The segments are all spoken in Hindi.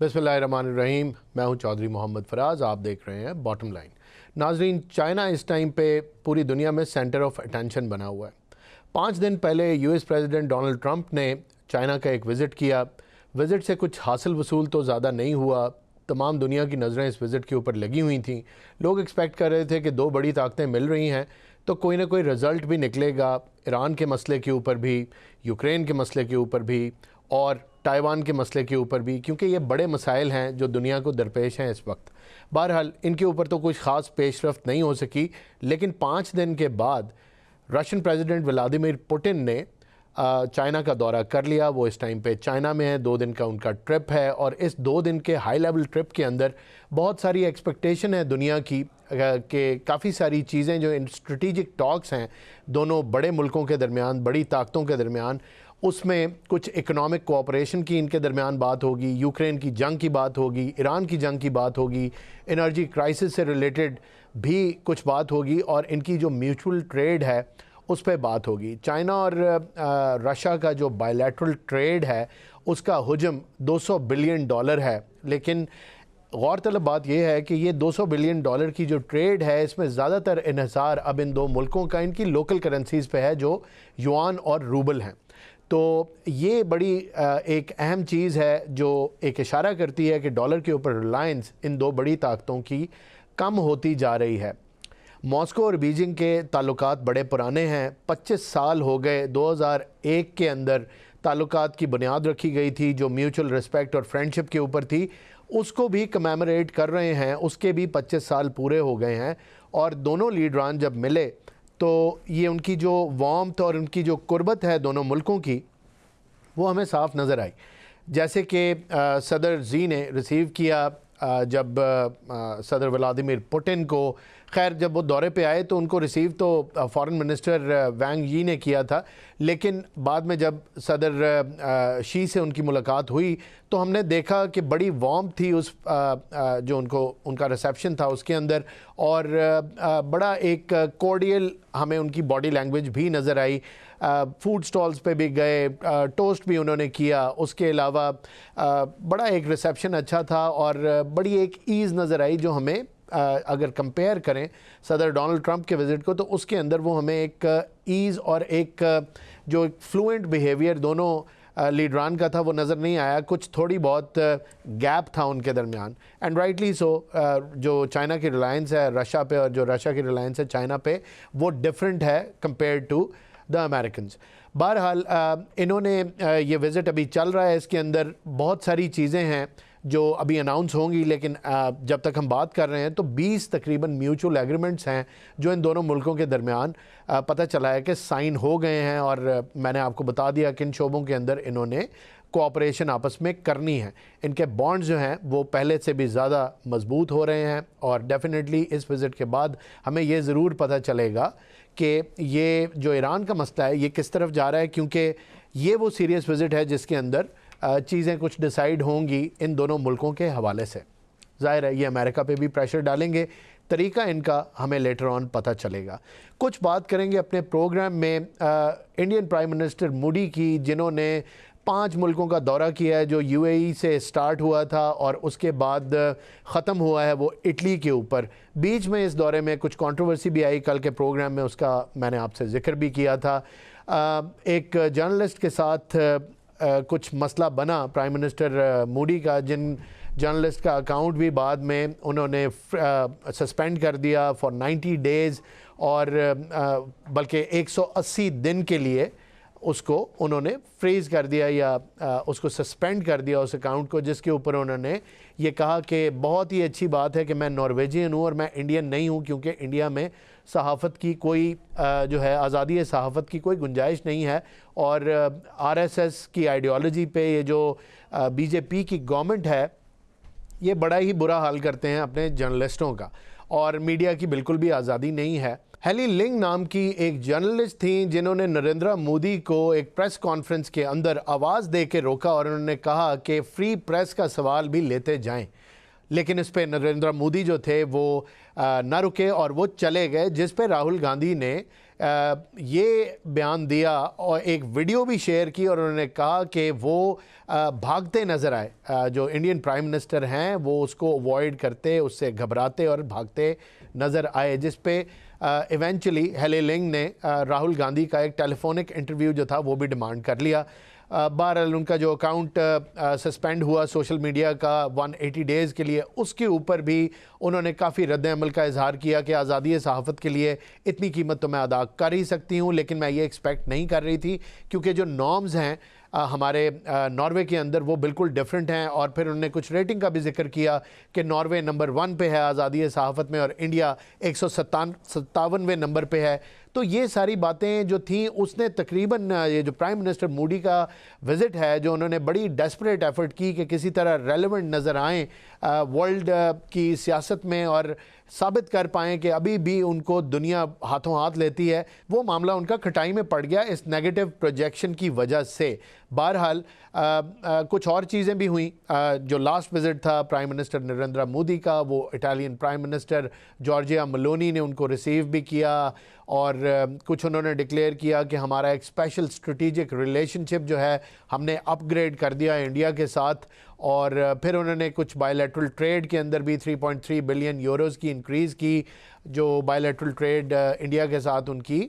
बिस्मिल्लाहिर्रहमानिर्रहीम। मैं हूं चौधरी मोहम्मद फराज। आप देख रहे हैं बॉटम लाइन। नाजरीन, चाइना इस टाइम पे पूरी दुनिया में सेंटर ऑफ अटेंशन बना हुआ है। 5 दिन पहले यूएस प्रेसिडेंट डोनाल्ड ट्रंप ने चाइना का एक विज़िट किया। विज़िट से कुछ हासिल वसूल तो ज़्यादा नहीं हुआ। तमाम दुनिया की नज़रें इस विज़िट के ऊपर लगी हुई थीं। लोग एक्सपेक्ट कर रहे थे कि दो बड़ी ताकतें मिल रही हैं तो कोई ना कोई रिज़ल्ट भी निकलेगा, ईरान के मसले के ऊपर भी, यूक्रेन के मसले के ऊपर भी और ताइवान के मसले के ऊपर भी, क्योंकि ये बड़े मसाइल हैं जो दुनिया को दरपेश हैं इस वक्त। बहरहाल इनके ऊपर तो कुछ ख़ास पेशरफ्त नहीं हो सकी, लेकिन 5 दिन के बाद रशियन प्रेसिडेंट व्लादिमीर पुतिन ने चाइना का दौरा कर लिया। वो इस टाइम पे चाइना में है, 2 दिन का उनका ट्रिप है और इस 2 दिन के हाई लेवल ट्रिप के अंदर बहुत सारी एक्सपेक्टेशन है दुनिया की कि काफ़ी सारी चीज़ें जो इन स्ट्रेटिजिक टॉक्स हैं दोनों बड़े मुल्कों के दरमियान, बड़ी ताकतों के दरमियान, उसमें कुछ इकोनॉमिक कोऑपरेशन की इनके दरमियान बात होगी, यूक्रेन की जंग की बात होगी, ईरान की जंग की बात होगी, एनर्जी क्राइसिस से रिलेटेड भी कुछ बात होगी और इनकी जो म्यूचुअल ट्रेड है उस पर बात होगी। चाइना और रशिया का जो बायलैटरल ट्रेड है उसका हुजम $200 बिलियन है, लेकिन गौरतलब बात यह है कि ये $200 बिलियन की जो ट्रेड है इसमें ज़्यादातर इन्हिसार अब इन दो मुल्कों का इनकी लोकल करेंसीज़ पे है जो युआन और रूबल हैं। तो ये बड़ी एक अहम चीज़ है जो एक इशारा करती है कि डॉलर के ऊपर रिलायंस इन दो बड़ी ताकतों की कम होती जा रही है। मॉस्को और बीजिंग के ताल्लुकात बड़े पुराने हैं, 25 साल हो गए। 2001 के अंदर ताल्लुकात की बुनियाद रखी गई थी जो म्यूचुअल रिस्पेक्ट और फ्रेंडशिप के ऊपर थी, उसको भी कमेमोरेट कर रहे हैं। उसके भी 25 साल पूरे हो गए हैं और दोनों लीडरान जब मिले तो ये उनकी जो वार्मथ और उनकी जो कुर्बत है दोनों मुल्कों की वो हमें साफ नज़र आई। जैसे कि सदर जी ने रिसीव किया जब सदर व्लादिमीर पुतिन को, खैर जब वो दौरे पे आए तो उनको रिसीव तो फॉरेन मिनिस्टर वांग यी ने किया था, लेकिन बाद में जब सदर शी से उनकी मुलाकात हुई तो हमने देखा कि बड़ी वार्म थी उस जो उनका रिसेप्शन था उसके अंदर, और बड़ा एक कोर्डियल हमें उनकी बॉडी लैंग्वेज भी नज़र आई। फूड स्टॉल्स पे भी गए, टोस्ट भी उन्होंने किया, उसके अलावा बड़ा एक रिसेप्शन अच्छा था और बड़ी एक ईज़ नज़र आई जो हमें अगर कंपेयर करें सदर डोनाल्ड ट्रंप के विज़िट को तो उसके अंदर वो हमें एक ईज़ और एक जो एक फ्लुएंट बिहेवियर दोनों लीडरान का था वो नज़र नहीं आया। कुछ थोड़ी बहुत गैप था उनके दरमियान, एंड राइटली सो। जो चाइना की रिलायंस है रशिया पे और जो रशिया की रिलायंस है चाइना पे वो डिफरेंट है कंपेयर टू द अमेरिकन्स। बहरहाल इन्होंने ये विज़िट अभी चल रहा है, इसके अंदर बहुत सारी चीज़ें हैं जो अभी अनाउंस होंगी, लेकिन जब तक हम बात कर रहे हैं तो 20 तकरीबन म्यूचुअल एग्रीमेंट्स हैं जो इन दोनों मुल्कों के दरमियान पता चला है कि साइन हो गए हैं और मैंने आपको बता दिया कि इन शोबों के अंदर इन्होंने कोऑपरेशन आपस में करनी है। इनके बॉन्ड्स जो हैं वो पहले से भी ज़्यादा मजबूत हो रहे हैं और डेफिनेटली इस विज़िट के बाद हमें ये ज़रूर पता चलेगा कि ये जो ईरान का मसला है ये किस तरफ जा रहा है, क्योंकि ये वो सीरियस विज़िट है जिसके अंदर चीज़ें कुछ डिसाइड होंगी इन दोनों मुल्कों के हवाले से। ज़ाहिर है ये अमेरिका पे भी प्रेशर डालेंगे, तरीका इनका हमें लेटर ऑन पता चलेगा। कुछ बात करेंगे अपने प्रोग्राम में इंडियन प्राइम मिनिस्टर मोदी की, जिन्होंने 5 मुल्कों का दौरा किया है जो यूएई से स्टार्ट हुआ था और उसके बाद ख़त्म हुआ है वो इटली के ऊपर। बीच में इस दौरे में कुछ कंट्रोवर्सी भी आई, कल के प्रोग्राम में उसका मैंने आपसे जिक्र भी किया था। एक जर्नलिस्ट के साथ कुछ मसला बना प्राइम मिनिस्टर मोदी का, जिन जर्नलिस्ट का अकाउंट भी बाद में उन्होंने सस्पेंड कर दिया फॉर 90 डेज़ और बल्कि 180 दिन के लिए उसको उन्होंने फ्रीज़ कर दिया या उसको सस्पेंड कर दिया उस अकाउंट को, जिसके ऊपर उन्होंने ये कहा कि बहुत ही अच्छी बात है कि मैं नॉर्वेजियन हूँ और मैं इंडियन नहीं हूँ, क्योंकि इंडिया में सहाफ़त की कोई जो है आज़ादी सहाफ़त की कोई गुंजाइश नहीं है और आरएसएस की आइडियोलॉजी पे ये जो बीजेपी की गवर्नमेंट है ये बड़ा ही बुरा हाल करते हैं अपने जर्नलिस्टों का और मीडिया की बिल्कुल भी आज़ादी नहीं है। हेली लिंग नाम की एक जर्नलिस्ट थी जिन्होंने नरेंद्र मोदी को एक प्रेस कॉन्फ्रेंस के अंदर आवाज़ दे के रोका और उन्होंने कहा कि फ्री प्रेस का सवाल भी लेते जाएं, लेकिन इस पे नरेंद्र मोदी जो थे वो ना रुके और वो चले गए, जिस पे राहुल गांधी ने ये बयान दिया और एक वीडियो भी शेयर की और उन्होंने कहा कि वो भागते नज़र आए, जो इंडियन प्राइम मिनिस्टर हैं वो उसको अवॉइड करते, उससे घबराते और भागते नज़र आए, जिस पे इवेंचुअली हेले लिंग ने राहुल गांधी का एक टेलीफोनिक इंटरव्यू जो था वो भी डिमांड कर लिया। बहरहाल उनका जो अकाउंट सस्पेंड हुआ सोशल मीडिया का 180 डेज़ के लिए, उसके ऊपर भी उन्होंने काफ़ी रद्द-ए-अमल का इजहार किया कि आज़ादी सहाफ़त के लिए इतनी कीमत तो मैं अदा कर ही सकती हूँ, लेकिन मैं ये एक्सपेक्ट नहीं कर रही थी क्योंकि जो नॉर्म्स हैं हमारे नॉर्वे के अंदर वो बिल्कुल डिफरेंट हैं। और फिर उन्होंने कुछ रेटिंग का भी जिक्र किया कि नॉर्वे नंबर 1 पे है आज़ादी सहाफ़त में और इंडिया 157वें नंबर पे है। तो ये सारी बातें जो थी उसने तकरीबन ये जो प्राइम मिनिस्टर मोदी का विज़िट है, जो उन्होंने बड़ी डेस्परेट एफर्ट की कि किसी तरह रेलेवेंट नज़र आएँ वर्ल्ड की सियासत में और साबित कर पाएँ कि अभी भी उनको दुनिया हाथों हाथ लेती है, वो मामला उनका खटाई में पड़ गया इस नेगेटिव प्रोजेक्शन की वजह से। बहरहाल कुछ और चीज़ें भी हुई। जो लास्ट विज़िट था प्राइम मिनिस्टर नरेंद्र मोदी का, वो Italian prime minister Giorgia Meloni ने उनको रिसीव भी किया और कुछ उन्होंने डिक्लेयर किया कि हमारा एक स्पेशल स्ट्रेटेजिक रिलेशनशिप जो है हमने अपग्रेड कर दिया इंडिया के साथ। और फिर उन्होंने कुछ बायलैटरल ट्रेड के अंदर भी 3.3 बिलियन यूरोज़ की इंक्रीज़ की, जो बायलैटरल ट्रेड इंडिया के साथ उनकी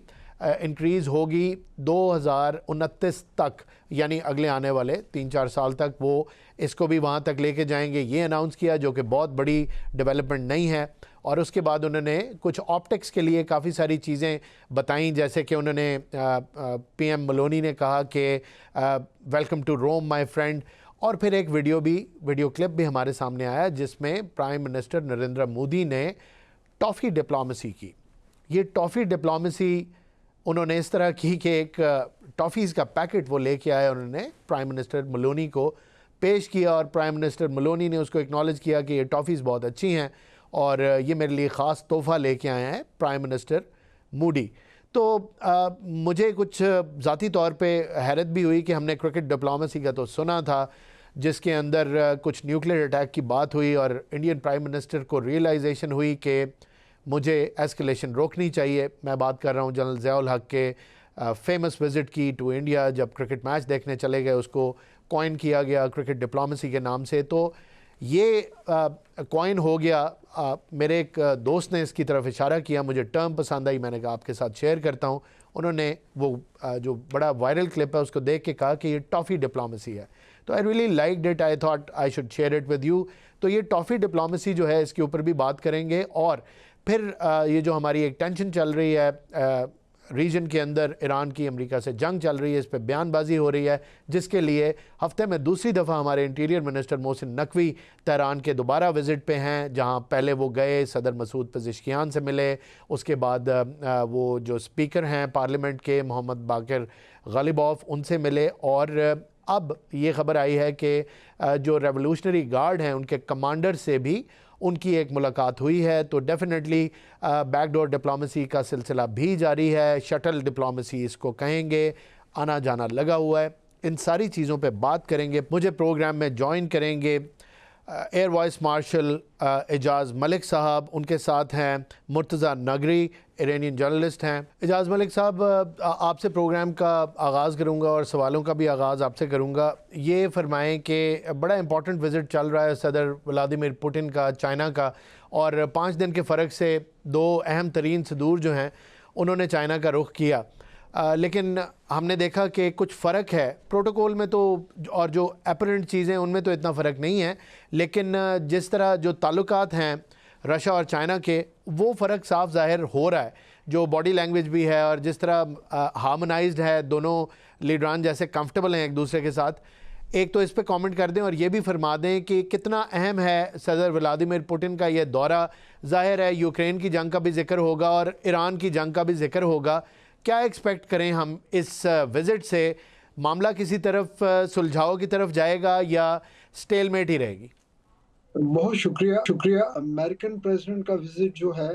इंक्रीज़ होगी 2029 तक, यानी अगले आने वाले 3-4 साल तक वो इसको भी वहाँ तक लेके जाएंगे, ये अनाउंस किया, जो कि बहुत बड़ी डेवलपमेंट नहीं है। और उसके बाद उन्होंने कुछ ऑप्टिक्स के लिए काफ़ी सारी चीज़ें बताई, जैसे कि उन्होंने पीएम मेलोनी ने कहा कि welcome to Rome my friend. और फिर एक वीडियो क्लिप भी हमारे सामने आया जिसमें प्राइम मिनिस्टर नरेंद्र मोदी ने टॉफ़ी डिप्लोमेसी की। ये टॉफ़ी डिप्लोमेसी उन्होंने इस तरह की कि एक टॉफ़ीज़ का पैकेट वो लेके आए, उन्होंने प्राइम मिनिस्टर मेलोनी को पेश किया और प्राइम मिनिस्टर मेलोनी ने उसको एक्नॉलेज किया कि ये टॉफ़ीज़ बहुत अच्छी हैं और ये मेरे लिए ख़ास तोहफ़ा लेके आए हैं प्राइम मिनिस्टर मोदी। तो मुझे कुछ ज़ाती तौर पे हैरत भी हुई कि हमने क्रिकेट डिप्लोमेसी का तो सुना था, जिसके अंदर कुछ न्यूक्लियर अटैक की बात हुई और इंडियन प्राइम मिनिस्टर को रियलाइजेशन हुई कि मुझे एस्केलेशन रोकनी चाहिए। मैं बात कर रहा हूँ जनरल ज़ियाउल हक के फेमस विज़िट की टू इंडिया, जब क्रिकेट मैच देखने चले गए, उसको कॉइन किया गया क्रिकेट डिप्लोमेसी के नाम से। तो ये कॉइन हो गया। मेरे एक दोस्त ने इसकी तरफ इशारा किया, मुझे टर्म पसंद आई, मैंने कहा आपके साथ शेयर करता हूँ। उन्होंने वो जो बड़ा वायरल क्लिप है उसको देख के कहा कि ये टॉफ़ी डिप्लोमेसी है। तो I really liked it, I thought I should share it with you. तो ये टॉफ़ी डिप्लोमेसी जो है इसके ऊपर भी बात करेंगे। और फिर ये जो हमारी एक टेंशन चल रही है रीजन के अंदर, ईरान की अमेरिका से जंग चल रही है, इस पे बयानबाजी हो रही है, जिसके लिए हफ्ते में दूसरी दफ़ा हमारे interior minister Mohsin Naqvi Tehran के दोबारा विज़िट पे हैं, जहां पहले वो गए सदर मसूद पेज़ेश्कियान से मिले, उसके बाद वो जो स्पीकर हैं पार्लियामेंट के मोहम्मद बाकर गालिबॉफ उनसे मिले। और अब ये ख़बर आई है कि जो रेवोल्यूशनरी गार्ड हैं उनके कमांडर से भी उनकी एक मुलाकात हुई है। तो डेफिनेटली बैकडोर डिप्लोमेसी का सिलसिला भी जारी है, शटल डिप्लोमेसी इसको कहेंगे, आना जाना लगा हुआ है। इन सारी चीज़ों पे बात करेंगे। मुझे प्रोग्राम में ज्वाइन करेंगे एयर वाइस मार्शल एजाज़ मलिक साहब, उनके साथ हैं मुर्तज़ा नगरी, इरानियन जर्नलिस्ट हैं। एजाज़ मलिक साहब, आपसे प्रोग्राम का आगाज़ करूंगा और सवालों का भी आगाज़ आपसे करूंगा। ये फरमाएं कि बड़ा इंपॉर्टेंट विज़िट चल रहा है सदर व्लादिमीर पुतिन का चाइना का, और 5 दिन के फ़र्क से 2 अहम तरीन सदूर जो हैं उन्होंने चाइना का रुख किया। लेकिन हमने देखा कि कुछ फ़र्क है प्रोटोकॉल में तो, और जो अपरेंट चीज़ें उनमें तो इतना फ़र्क नहीं है, लेकिन जिस तरह जो ताल्लुकात हैं रशिया और चाइना के, वो फ़र्क साफ ज़ाहिर हो रहा है। जो बॉडी लैंग्वेज भी है और जिस तरह हार्मोनाइज्ड है, दोनों लीडरान जैसे कंफर्टेबल हैं एक दूसरे के साथ। एक तो इस पे कमेंट कर दें और ये भी फरमा दें कि कितना अहम है सदर व्लादिमीर पुतिन का ये दौरा। ज़ाहिर है यूक्रेन की जंग का भी जिक्र होगा और ईरान की जंग का भी जिक्र होगा। क्या एक्सपेक्ट करें हम इस विज़िट से? मामला किसी तरफ सुलझाव की तरफ जाएगा या स्टेलमेट ही रहेगी? बहुत शुक्रिया। अमेरिकन प्रेसिडेंट का विजिट जो है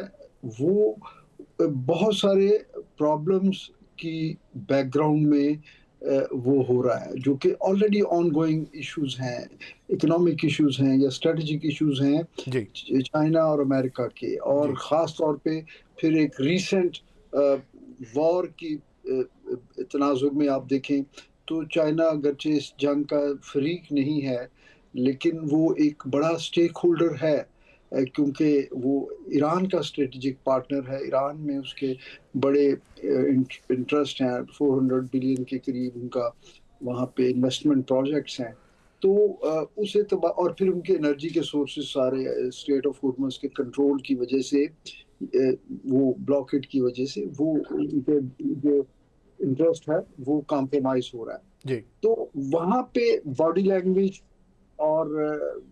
वो बहुत सारे प्रॉब्लम्स की बैकग्राउंड में वो हो रहा है, जो कि ऑलरेडी ऑनगोइंग इश्यूज हैं, इकोनॉमिक इश्यूज हैं या स्ट्रेटेजिक इश्यूज हैं जी चाइना और अमेरिका के। और जी ख़ास तौर पे फिर एक रीसेंट वॉर की तनाजुर में आप देखें तो चाइना अगरचे इस जंग का फरीक नहीं है, लेकिन वो एक बड़ा स्टेक होल्डर है, क्योंकि वो ईरान का स्ट्रेटेजिक पार्टनर है। ईरान में उसके बड़े इंटरेस्ट हैं, 400 बिलियन के करीब उनका वहाँ पे इन्वेस्टमेंट प्रोजेक्ट्स हैं। तो उस एतबार और फिर उनके एनर्जी के सोर्सेज सारे स्ट्रेट ऑफ हॉर्मुज़ के कंट्रोल की वजह से, वो ब्लॉकेट की वजह से वो उनके जो इंटरेस्ट है वो कॉम्प्रोमाइज हो रहा है। जी तो वहाँ पे बॉडी लैंग्वेज और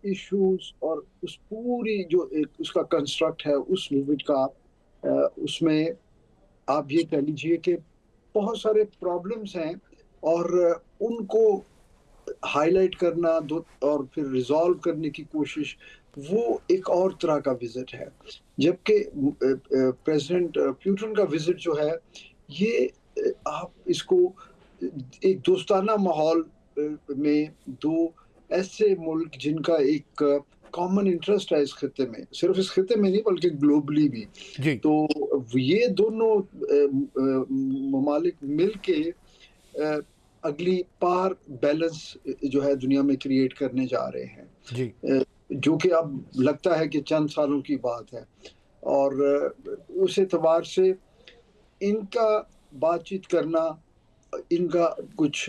इश्यूज और उस पूरी जो एक उसका कंस्ट्रक्ट है उस विजिट का, उसमें आप ये कह लीजिए कि बहुत सारे प्रॉब्लम्स हैं, और उनको हाईलाइट करना दो और फिर रिजॉल्व करने की कोशिश, वो एक और तरह का विजिट है। जबकि प्रेसिडेंट पुतिन का विजिट जो है, ये आप इसको एक दोस्ताना माहौल में दो ऐसे मुल्क जिनका एक कॉमन इंटरेस्ट है इस खत्ते में, सिर्फ इस खत्ते में नहीं बल्कि ग्लोबली भी, जी तो ये दोनों ममालिक मिल के अगली पार बैलेंस जो है दुनिया में क्रिएट करने जा रहे हैं, जी जो कि अब लगता है कि चंद सालों की बात है। और उस एतबार से इनका बातचीत करना, इनका कुछ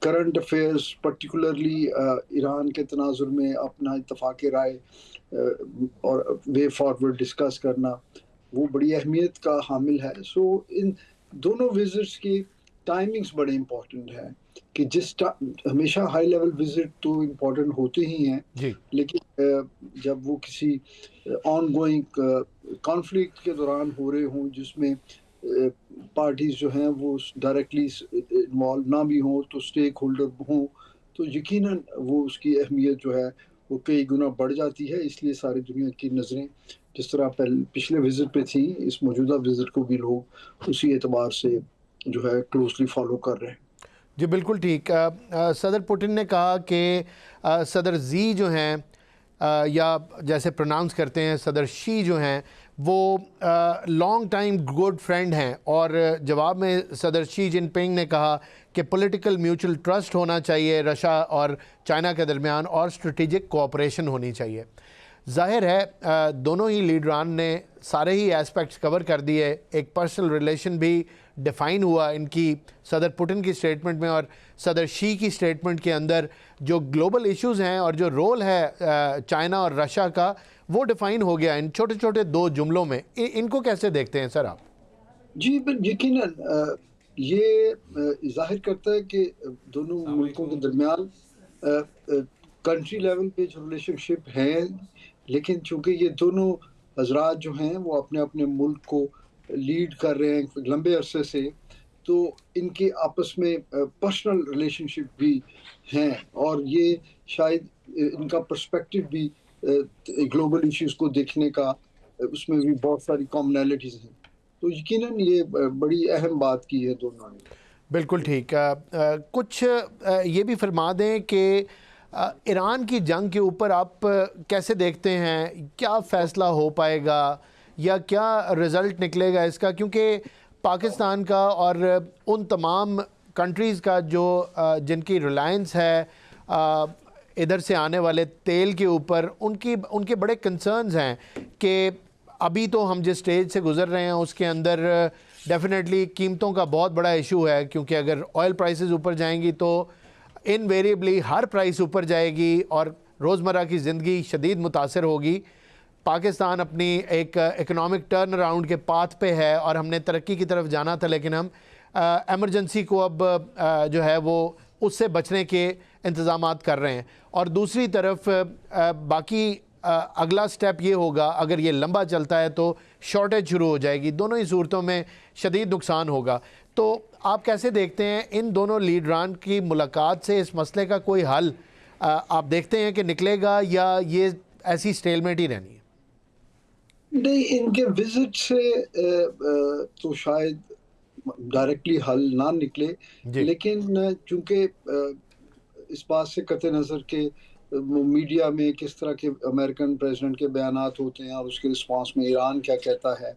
करंट अफेयर्स पर्टिकुलरली ईरान के तनाजुर में अपना इत्तफाक राय और वे फॉरवर्ड डिस्कस करना, वो बड़ी अहमियत का हामिल है। सो इन दोनों विजिट्स की टाइमिंग्स बड़े इम्पोर्टेंट हैं कि हमेशा हाई लेवल विजिट तो इम्पोर्टेंट होते ही हैं, जी लेकिन जब वो किसी ऑन गोइंग कॉन्फ्लिक्ट के दौरान हो रहे हों, जिसमें पार्टीज जो हैं वो डायरेक्टली इन्वॉल्व ना भी हों तो स्टेक होल्डर हों, तो यकीनन वो उसकी अहमियत जो है वो कई गुना बढ़ जाती है। इसलिए सारी दुनिया की नज़रें जिस तरह पिछले विजिट पे थी, इस मौजूदा विजिट को भी लोग उसी एतबार से जो है क्लोजली फॉलो कर रहे हैं। जी बिल्कुल ठीक। सदर पुतिन ने कहा कि सदर जी जो हैं या जैसे प्रोनाउंस करते हैं सदर शी जो हैं, वो लॉन्ग टाइम गुड फ्रेंड हैं, और जवाब में सदर शी जिनपिंग ने कहा कि पॉलिटिकल म्यूचुअल ट्रस्ट होना चाहिए रशिया और चाइना के दरमियान, और स्ट्रेटेजिक कोऑपरेशन होनी चाहिए। जाहिर है दोनों ही लीडरान ने सारे ही एस्पेक्ट्स कवर कर दिए। एक पर्सनल रिलेशन भी डिफ़ाइन हुआ इनकी सदर पुतिन की स्टेटमेंट में, और सदर शी की स्टेटमेंट के अंदर जो ग्लोबल इश्यूज़ हैं और जो रोल है चाइना और रशिया का, वो डिफ़ाइन हो गया इन छोटे छोटे दो जुमलों में। इनको कैसे देखते हैं सर आप? जी यकीनन ये जाहिर करता है कि दोनों मुल्कों के दरमियान कंट्री लेवल पे जो रिलेशनशिप है, लेकिन चूंकि ये दोनों हजरात जो हैं वो अपने अपने मुल्क को लीड कर रहे हैं लंबे अरसे से, तो इनके आपस में पर्सनल रिलेशनशिप भी हैं, और ये शायद इनका पर्सपेक्टिव भी ग्लोबल इश्यूज को देखने का, उसमें भी बहुत सारी कॉमनैलिटीज हैं। तो यकीनन ये बड़ी अहम बात की है दोनों ने। बिल्कुल ठीक। कुछ ये भी फरमा दें कि ईरान की जंग के ऊपर आप कैसे देखते हैं, क्या फ़ैसला हो पाएगा या क्या रिज़ल्ट निकलेगा इसका, क्योंकि पाकिस्तान का और उन तमाम कंट्रीज़ का जो जिनकी रिलायंस है इधर से आने वाले तेल के ऊपर, उनके बड़े कंसर्न्स हैं कि अभी तो हम जिस स्टेज से गुज़र रहे हैं उसके अंदर डेफिनेटली कीमतों का बहुत बड़ा इशू है, क्योंकि अगर ऑयल प्राइसेस ऊपर जाएंगी तो इनवेरिएबली हर प्राइस ऊपर जाएगी और रोज़मर्रा की ज़िंदगी शदीद मुतासर होगी। पाकिस्तान अपनी एक इकनॉमिक टर्न अराउंड के पाथ पे है और हमने तरक्की की तरफ जाना था, लेकिन हम एमरजेंसी को अब जो है वो उससे बचने के इंतज़ामात कर रहे हैं। और दूसरी तरफ बाकी अगला स्टेप ये होगा, अगर ये लंबा चलता है तो शॉर्टेज शुरू हो जाएगी। दोनों ही सूरतों में शदीद नुकसान होगा। तो आप कैसे देखते हैं इन दोनों लीडरान की मुलाकात से इस मसले का कोई हल आप देखते हैं कि निकलेगा, या ये ऐसी स्टेलमेट ही रहनी है? नहीं, इनके विजिट से तो शायद डायरेक्टली हल ना निकले, लेकिन चूंकि इस बात से कतई नज़र के मीडिया में किस तरह के अमेरिकन प्रेसिडेंट के बयानात होते हैं और उसके रिस्पांस में ईरान क्या कहता है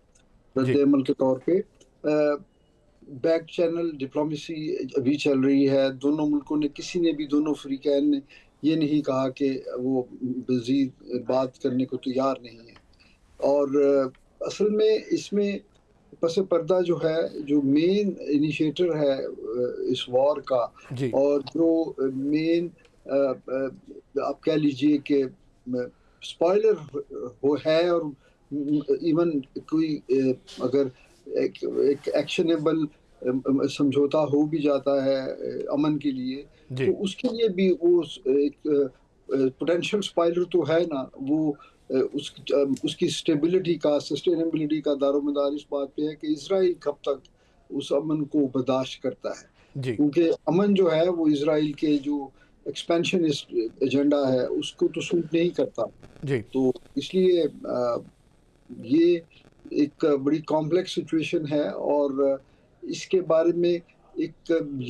रद्द-ए-अमल के तौर पे, बैक चैनल डिप्लोमेसी अभी चल रही है। दोनों मुल्कों ने, किसी ने भी, दोनों फ्रीकैन ने ये नहीं कहा कि वो मज़ीद बात करने को तैयार नहीं है। और असल में इसमें पस पर्दा जो है, जो मेन इनिशिएटर है इस वॉर का, जी और जो मेन आप कह लीजिए कि स्पॉइलर वो है, और इवन कोई अगर एक एक्शनेबल समझौता हो भी जाता है अमन के लिए, जी तो उसके लिए भी वो एक पोटेंशियल स्पॉइलर तो है ना, वो उसकी स्टेबिलिटी का, सस्टेनेबिलिटी का दारोमदार इस बात पे है कि इजराइल कब तक उस अमन को बर्दाश्त करता है। जी क्योंकि अमन जो है वो इजराइल के जो एक्सपेंशनिस्ट एजेंडा है उसको तो सूट नहीं करता। जी तो इसलिए ये एक बड़ी कॉम्प्लेक्स सिचुएशन है, और इसके बारे में एक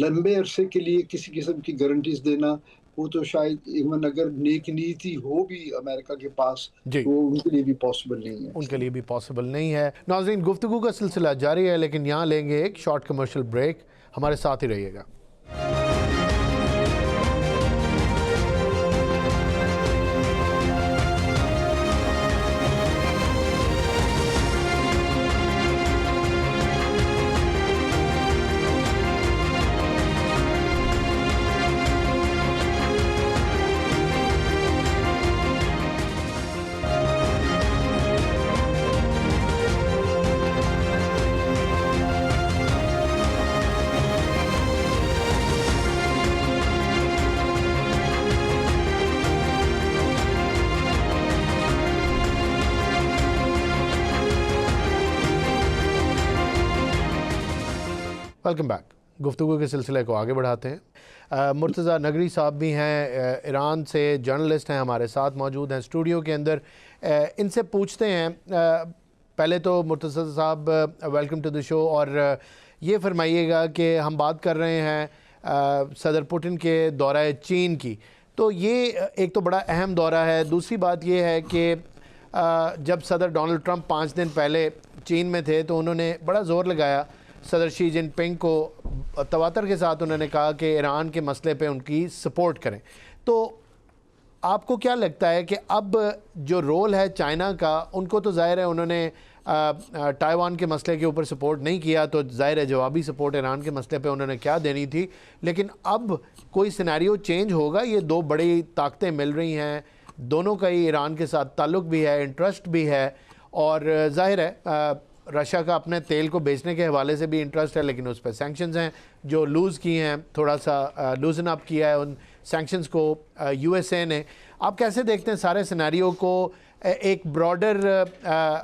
लंबे अरसे के लिए किसी किस्म की गारंटीज देना, वो तो शायद इवन अगर नेक नीति हो भी अमेरिका के पास, जी तो वो उनके लिए भी पॉसिबल नहीं है। उनके लिए भी पॉसिबल नहीं है। नाज़रीन, गुफ्तगू का सिलसिला जारी है, लेकिन यहाँ लेंगे एक शॉर्ट कमर्शियल ब्रेक। हमारे साथ ही रहिएगा। Welcome back. गुफ्तगू के सिलसिले को आगे बढ़ाते हैं। मुर्तज़ा नगरी साहब भी हैं, ईरान से जर्नलिस्ट हैं, हमारे साथ मौजूद हैं स्टूडियो के अंदर। इनसे पूछते हैं, पहले तो मुर्तज़ा साहब वेलकम टू द शो, और ये फरमाइएगा कि हम बात कर रहे हैं सदर पुतिन के दौरा चीन की, तो ये एक तो बड़ा अहम दौरा है। दूसरी बात ये है कि जब सदर डोनाल्ड ट्रंप 5 दिन पहले चीन में थे तो उन्होंने बड़ा ज़ोर लगाया सदर शी जिनपिंग को, तवातर के साथ उन्होंने कहा कि ईरान के मसले पे उनकी सपोर्ट करें। तो आपको क्या लगता है कि अब जो रोल है चाइना का, उनको तो ज़ाहिर है उन्होंने ताइवान के मसले के ऊपर सपोर्ट नहीं किया, तो ज़ाहिर है जवाबी सपोर्ट ईरान के मसले पे उन्होंने क्या देनी थी। लेकिन अब कोई सिनेरियो चेंज होगा, ये दो बड़ी ताकतें मिल रही हैं, दोनों का ही ईरान के साथ ताल्लुक़ भी है, इंटरेस्ट भी है, और ज़ाहिर है रशिया का अपने तेल को बेचने के हवाले से भी इंटरेस्ट है, लेकिन उस पर सैंक्शंस हैं जो लूज़ किए हैं, थोड़ा सा लूजन अप किया है उन सैंक्शंस को यूएसए ने। आप कैसे देखते हैं सारे सिनेरियो को? एक ब्रॉडर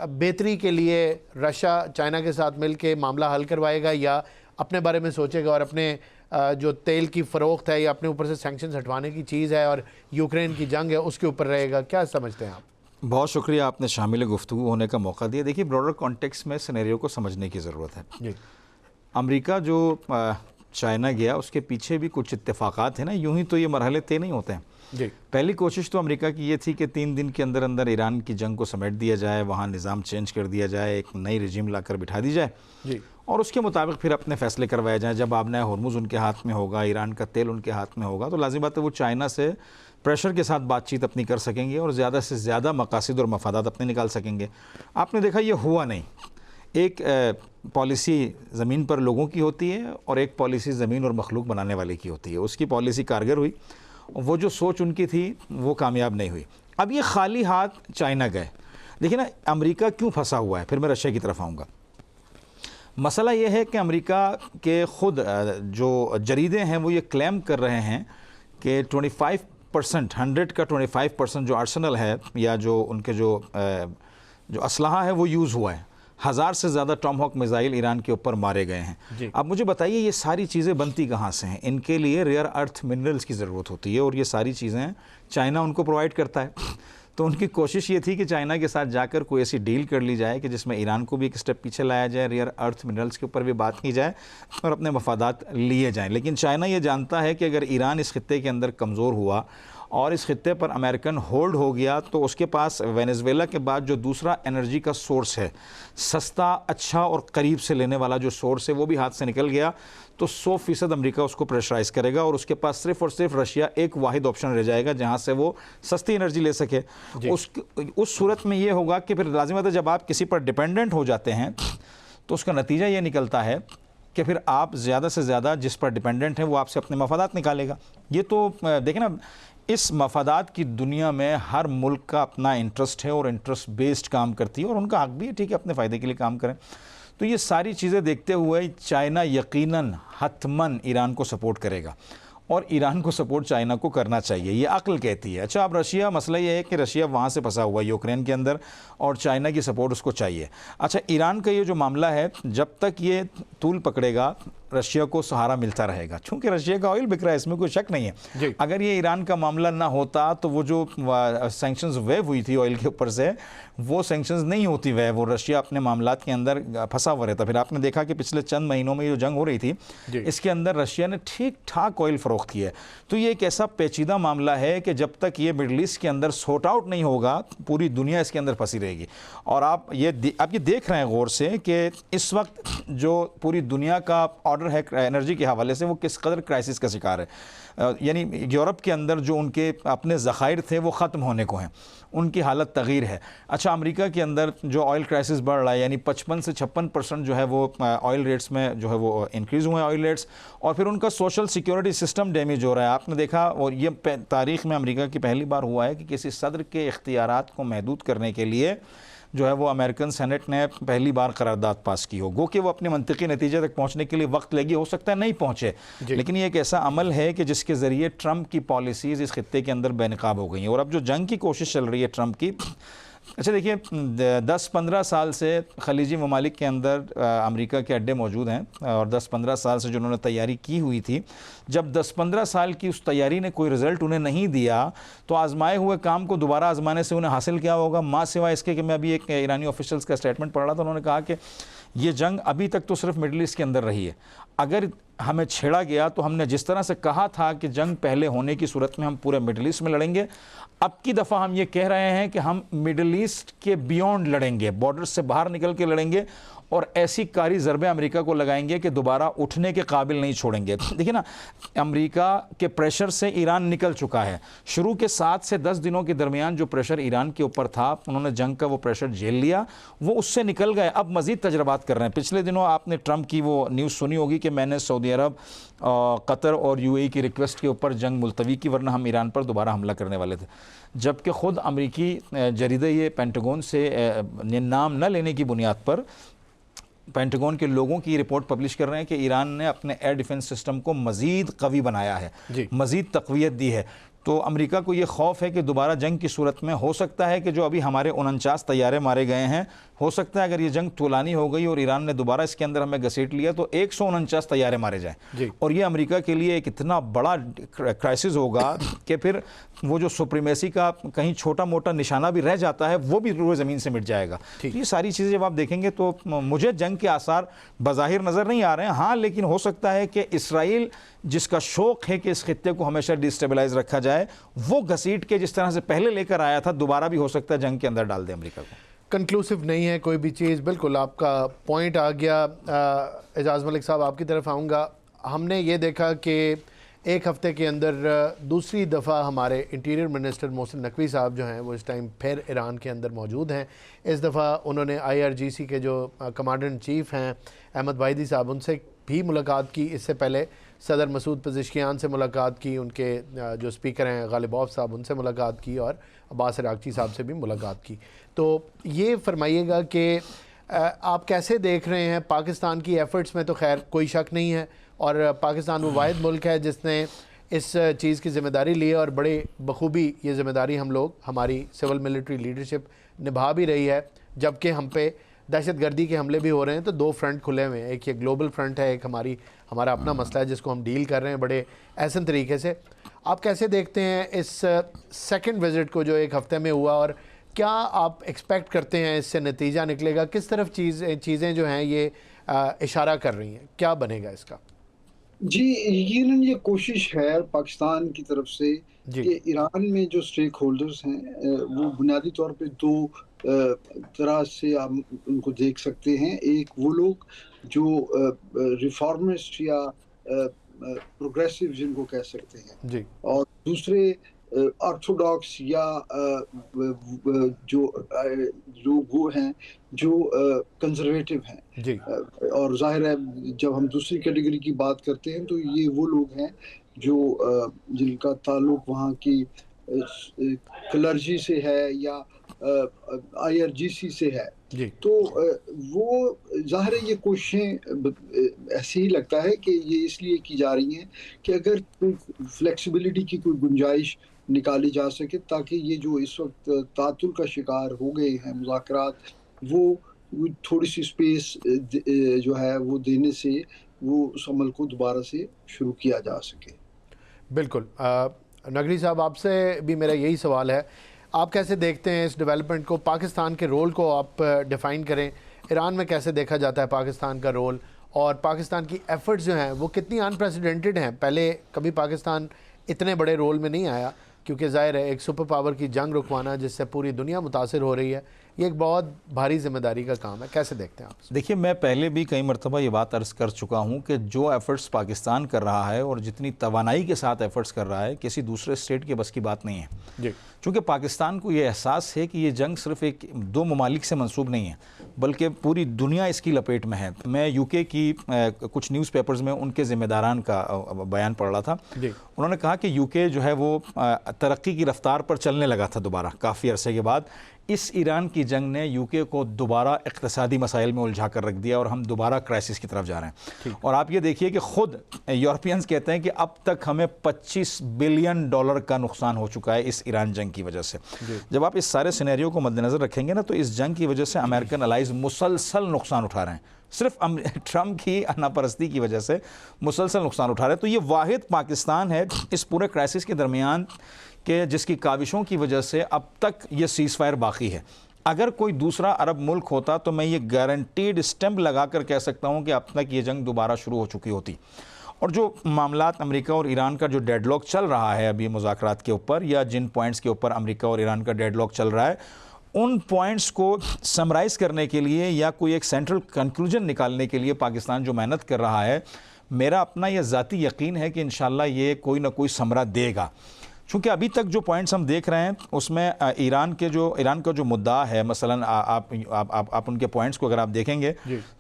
बेहतरी के लिए रशिया चाइना के साथ मिल के मामला हल करवाएगा, या अपने बारे में सोचेगा और अपने जो तेल की फ़रोख्त है या अपने ऊपर से सैंक्शंस हटवाने की चीज़ है और यूक्रेन की जंग है उसके ऊपर रहेगा? क्या समझते हैं आप? बहुत शुक्रिया, आपने शामिल गुफ्तगू होने का मौका दिया। देखिए, ब्रॉडर कॉन्टेक्स्ट में सिनेरियो को समझने की ज़रूरत है। जी, अमेरिका जो चाइना गया, उसके पीछे भी कुछ इत्तेफाकात हैं ना, यूं ही तो ये मरहले तय नहीं होते हैं। जी, पहली कोशिश तो अमेरिका की ये थी कि 3 दिन के अंदर अंदर ईरान की जंग को समेट दिया जाए, वहाँ निज़ाम चेंज कर दिया जाए, एक नई रजीम लाकर बिठा दी जाए, जी, और उसके मुताबिक फिर अपने फैसले करवाए जाएँ। जब आबना होर्मुज़ उनके हाथ में होगा, ईरान का तेल उनके हाथ में होगा, तो लाज़िम बात है वो चाइना से प्रेशर के साथ बातचीत अपनी कर सकेंगे और ज़्यादा से ज़्यादा मकासद और मफादात अपने निकाल सकेंगे। आपने देखा ये हुआ नहीं। एक पॉलिसी ज़मीन पर लोगों की होती है और एक पॉलिसी ज़मीन और मखलूक बनाने वाले की होती है। उसकी पॉलिसी कारगर हुई, वो जो सोच उनकी थी वो कामयाब नहीं हुई। अब ये खाली हाथ चाइना गए। देखिए ना, अमेरिका क्यों फंसा हुआ है, फिर मैं रशिया की तरफ आऊँगा। मसला ये है कि अमेरिका के ख़ुद जो जरीदे हैं वो ये क्लेम कर रहे हैं कि 25%, 100 का 25% जो आर्सेनल है या जो उनके जो असलहा है वो यूज़ हुआ है। 1000 से ज़्यादा टॉमहॉक मिसाइल ईरान के ऊपर मारे गए हैं। अब मुझे बताइए ये सारी चीज़ें बनती कहाँ से हैं? इनके लिए रेयर अर्थ मिनरल्स की ज़रूरत होती है और ये सारी चीज़ें चाइना उनको प्रोवाइड करता है। तो उनकी कोशिश ये थी कि चाइना के साथ जाकर कोई ऐसी डील कर ली जाए कि जिसमें ईरान को भी एक स्टेप पीछे लाया जाए, रेयर अर्थ मिनरल्स के ऊपर भी बात की जाए और अपने मफादात लिए जाएँ। लेकिन चाइना ये जानता है कि अगर ईरान इस खित्ते के अंदर कमज़ोर हुआ और इस खित्ते पर अमेरिकन होल्ड हो गया तो उसके पास वेनेजुएला के बाद जो दूसरा एनर्जी का सोर्स है, सस्ता, अच्छा और करीब से लेने वाला जो सोर्स है, वो भी हाथ से निकल गया, तो 100% अमेरिका उसको प्रेशराइज करेगा और उसके पास सिर्फ और सिर्फ रशिया एक वाहिद ऑप्शन रह जाएगा जहां से वो सस्ती एनर्जी ले सके। उस सूरत में ये होगा कि फिर लाजिम बात है, जब आप किसी पर डिपेंडेंट हो जाते हैं तो उसका नतीजा ये निकलता है कि फिर आप ज़्यादा से ज़्यादा जिस पर डिपेंडेंट हैं वो आपसे अपने मफादात निकालेगा। ये तो देखें ना, इस मफादात की दुनिया में हर मुल्क का अपना इंटरेस्ट है और इंटरेस्ट बेस्ड काम करती है और उनका हक भी है, ठीक है, अपने फ़ायदे के लिए काम करें। तो ये सारी चीज़ें देखते हुए चाइना यकीनन हतमन ईरान को सपोर्ट करेगा और ईरान को सपोर्ट चाइना को करना चाहिए, ये अक्ल कहती है। अच्छा, अब रशिया, मसला ये है कि रशिया वहाँ से फंसा हुआ है यूक्रेन के अंदर और चाइना की सपोर्ट उसको चाहिए। अच्छा, ईरान का ये जो मामला है, जब तक ये तूल पकड़ेगा रशिया को सहारा मिलता रहेगा, क्योंकि रशिया का ऑयल बिक रहा है, इसमें कोई शक नहीं है। अगर ये ईरान का मामला ना होता तो वो जो सैंक्शंस वेव हुई थी ऑयल के ऊपर से, वो सैंक्शंस नहीं होती वेव, वो रशिया अपने मामलात के अंदर फंसा हुआ रहता। फिर आपने देखा कि पिछले चंद महीनों में जो जंग हो रही थी, इसके अंदर रशिया ने ठीक ठाक ऑयल फ़रोख्त किया है। तो ये एक ऐसा पेचीदा मामला है कि जब तक ये मिडल ईस्ट के अंदर सॉर्ट आउट नहीं होगा, पूरी दुनिया इसके अंदर फंसी रहेगी। और आप ये देख रहे हैं गौर से कि इस वक्त जो पूरी दुनिया का ऑर्डर है एनर्जी के हवाले से, वो किस कदर क्राइसिस का शिकार है। यानी यूरोप के अंदर जो उनके अपने ज़खायर थे वो ख़त्म होने को हैं, उनकी हालत तगीर है। अच्छा, अमेरिका के अंदर जो ऑयल क्राइसिस बढ़ रहा है, यानी 55 से 56% जो है वो ऑयल रेट्स में जो है वो इंक्रीज़ हुए हैं ऑयल रेट्स, और फिर उनका सोशल सिक्योरिटी सिस्टम डैमेज हो रहा है। आपने देखा, और ये तारीख़ में अमेरिका की पहली बार हुआ है कि किसी सदर के इख्तियारात को महदूद करने के लिए जो है वो अमेरिकन सेनेट ने पहली बार करारदाद पास की हो। गो कि वो अपने मंतकी नतीजे तक पहुंचने के लिए वक्त लेगी, हो सकता है नहीं पहुंचे, लेकिन ये एक ऐसा अमल है कि जिसके ज़रिए ट्रंप की पॉलिसीज़ इस खित्ते के अंदर बेनकाब हो गई हैं। और अब जो जंग की कोशिश चल रही है ट्रंप की, अच्छा देखिए, 10-15 साल से खलीजी ममालिक के अंदर अमेरिका के अड्डे मौजूद हैं और 10-15 साल से जो उन्होंने तैयारी की हुई थी, जब 10-15 साल की उस तैयारी ने कोई रिज़ल्ट उन्हें नहीं दिया तो आजमाए हुए काम को दोबारा आजमाने से उन्हें हासिल क्या होगा, माँ सिवाय इसके कि मैं अभी एक ईरानी ऑफिशियल्स का स्टेटमेंट पढ़ रहा था, उन्होंने कहा कि ये जंग अभी तक तो सिर्फ मिडल ईस्ट के अंदर रही है, अगर हमें छेड़ा गया तो हमने जिस तरह से कहा था कि जंग पहले होने की सूरत में हम पूरे मिडल ईस्ट में लड़ेंगे, अब की दफ़ा हम ये कह रहे हैं कि हम मिडल ईस्ट के बियॉन्ड लड़ेंगे, बॉर्डर से बाहर निकल के लड़ेंगे और ऐसी कारी ज़रबे अमेरिका को लगाएंगे कि दोबारा उठने के काबिल नहीं छोड़ेंगे। देखिए ना, अमेरिका के प्रेशर से ईरान निकल चुका है। शुरू के 7 से 10 दिनों के दरमियान जो प्रेशर ईरान के ऊपर था, उन्होंने जंग का वो प्रेशर झेल लिया, वो उससे निकल गए, अब मज़ीद तजर्बात कर रहे हैं। पिछले दिनों आपने ट्रंप की वो न्यूज़ सुनी होगी कि मैंने सऊदी अरब, कतर और UAE की रिक्वेस्ट के ऊपर जंग मुलतवी की, वरना हम ईरान पर दोबारा हमला करने वाले थे। जबकि ख़ुद अमरीकी जरीदे ये पेंटागन से नाम न लेने की बुनियाद पर पेंटागन के लोगों की रिपोर्ट पब्लिश कर रहे हैं कि ईरान ने अपने एयर डिफेंस सिस्टम को मज़ीद कवी बनाया है, मज़ीद तक़वियत दी है। तो अमेरिका को ये खौफ है कि दोबारा जंग की सूरत में हो सकता है कि जो अभी हमारे 49 तैयारे मारे गए हैं, हो सकता है अगर ये जंग तुलानी हो गई और ईरान ने दोबारा इसके अंदर हमें घसीट लिया तो 149 तैयारे मारे जाएं। और ये अमेरिका के लिए एक इतना बड़ा क्राइसिस होगा कि फिर वो जो सुप्रीमेसी का कहीं छोटा मोटा निशाना भी रह जाता है वो भी रूए ज़मीन से मिट जाएगा। तो ये सारी चीज़ें जब आप देखेंगे तो मुझे जंग के आसार बज़ाहिर नज़र नहीं आ रहे हैं। हाँ, लेकिन हो सकता है कि इसराइल, जिसका शौक़ है कि इस खित्ते को हमेशा डिस्टेबलाइज रखा जाए, वो घसीट के जिस तरह से पहले लेकर आया था दोबारा भी हो सकता है जंग के अंदर डाल दे अमेरिका को। कंक्लूसिव नहीं है कोई भी चीज़। बिल्कुल आपका पॉइंट आ गया। एजाज़ मलिक साहब, आपकी तरफ आऊँगा। हमने ये देखा कि एक हफ़्ते के अंदर दूसरी दफ़ा हमारे इंटीरियर मिनिस्टर मोहसिन नकवी साहब जो हैं वो इस टाइम फिर ईरान के अंदर मौजूद हैं। इस दफ़ा उन्होंने IRGC के जो कमांडर इन चीफ़ हैं अहमद वाहिदी साहब, उनसे भी मुलाकात की। इससे पहले सदर मसूद पज़ेश्कियान से मुलाकात की, उनके जो स्पीकर हैं गालिबॉफ साहब, उनसे मुलाकात की और अब्बास अरागची साहब से भी मुलाकात की। तो ये फरमाइएगा कि आप कैसे देख रहे हैं पाकिस्तान की एफ़र्ट्स में? तो खैर कोई शक नहीं है, और पाकिस्तान वो वाहिद मुल्क है जिसने इस चीज़ की ज़िम्मेदारी ली है और बड़े बखूबी ये ज़िम्मेदारी हम लोग, हमारी सिविल मिलिट्री लीडरशिप निभा भी रही है। जबकि हम पे दहशतगर्दी के हमले भी हो रहे हैं तो 2 फ्रंट खुले हुए हैं, एक ये ग्लोबल फ्रंट है, एक हमारा अपना मसला है जिसको हम डील कर रहे हैं बड़े ऐसे तरीके से। आप कैसे देखते हैं इस सेकंड विज़िट को जो एक हफ़्ते में हुआ, और क्या आप एक्सपेक्ट करते हैं इससे नतीजा निकलेगा? किस तरफ चीज़ें जो हैं ये इशारा कर रही हैं, क्या बनेगा इसका? जी, यकीनन ये कोशिश है पाकिस्तान की तरफ से जी, कि ईरान में जो स्टेक होल्डर्स हैं वो बुनियादी तौर पे 2 तरह से हम उनको देख सकते हैं। एक वो लोग जो रिफॉर्मिस्ट या प्रोग्रेसिव जिनको कह सकते हैं, जी, और दूसरे ऑर्थोडॉक्स या जो लोग वो हैं जो कंज़र्वेटिव हैं। जी, और ज़ाहिर है जब हम दूसरी कैटेगरी की बात करते हैं तो ये वो लोग हैं जो जिनका ताल्लुक वहाँ की क्लर्जी से है या आईआरजीसी से है। जी, तो वो ज़ाहिर है ये कोशिशें ऐसे ही लगता है कि ये इसलिए की जा रही हैं कि अगर कोई फ्लेक्सिबिलिटी की कोई गुंजाइश निकाली जा सके, ताकि ये जो इस वक़्त तातुल का शिकार हो गए हैं मुज़ाकरात, वो थोड़ी-सी स्पेस जो है वो देने से वो उस अमल को दोबारा से शुरू किया जा सके। बिल्कुल। नकवी साहब, आपसे भी मेरा यही सवाल है, आप कैसे देखते हैं इस डेवलपमेंट को? पाकिस्तान के रोल को आप डिफ़ाइन करें। ईरान में कैसे देखा जाता है पाकिस्तान का रोल, और पाकिस्तान की एफ़र्ट्स जो हैं वो कितनी अनप्रेसिडेंटेड हैं? पहले कभी पाकिस्तान इतने बड़े रोल में नहीं आया, क्योंकि ज़ाहिर है एक सुपर पावर की जंग रुकवाना जिससे पूरी दुनिया मुतासिर हो रही है, ये एक बहुत भारी जिम्मेदारी का काम है। कैसे देखते हैं आप? देखिए, मैं पहले भी कई मरतबा ये बात अर्ज़ कर चुका हूँ कि जो एफ़र्ट्स पाकिस्तान कर रहा है और जितनी तवानाई के साथ एफ़र्ट्स कर रहा है, किसी दूसरे स्टेट के बस की बात नहीं है। जी, चूँकि पाकिस्तान को ये एहसास है कि ये जंग सिर्फ एक 2 ममालिक से मंसूब नहीं है, बल्कि पूरी दुनिया इसकी लपेट में है। मैं यूके की कुछ न्यूज़पेपर्स में उनके ज़िम्मेदारान का बयान पढ़ रहा था। जी, उन्होंने कहा कि यूके जो है वो तरक्की की रफ्तार पर चलने लगा था दोबारा काफ़ी अरसे के बाद। इस ईरान की जंग ने यूके को दोबारा इक़्तिसादी मसाइल में उलझा कर रख दिया और हम दोबारा क्राइसिस की तरफ जा रहे हैं। और आप ये देखिए कि ख़ुद यूरोपियंस कहते हैं कि अब तक हमें $25 बिलियन का नुकसान हो चुका है इस ईरान जंग की वजह से। जब आप इस सारे सिनेरियो को मद्देनज़र रखेंगे ना, तो इस जंग की वजह से अमेरिकन अलाइज़ मुसलसल नुकसान उठा रहे हैं। सिर्फ ट्रम्प की अनापरस्ती की वजह से मुसलसल नुकसान उठा रहे हैं। तो ये वाहिद पाकिस्तान है इस पूरे क्राइसिस के दरमियान कि जिसकी काविशों की वजह से अब तक ये सीज़ फायर बाकी है। अगर कोई दूसरा अरब मुल्क होता तो मैं ये गारंटीड स्टैंप लगा कर कह सकता हूँ कि अब तक ये जंग दोबारा शुरू हो चुकी होती। और जो मामलात अमेरिका और ईरान का जो डेडलॉक चल रहा है अभी मुज़ाकरात के ऊपर, या जिन पॉइंट्स के ऊपर अमेरिका और ईरान का डेडलॉक चल रहा है, उन पॉइंट्स को समराइज़ करने के लिए या कोई एक सेंट्रल कंक्लूजन निकालने के लिए पाकिस्तान जो मेहनत कर रहा है, मेरा अपना यह ज़ाती यकीन है कि इंशाल्लाह ये कोई ना कोई समरा देगा। चूँकि अभी तक जो पॉइंट्स हम देख रहे हैं उसमें ईरान का जो मुद्दा है, मसलन आप उनके पॉइंट्स को अगर आप देखेंगे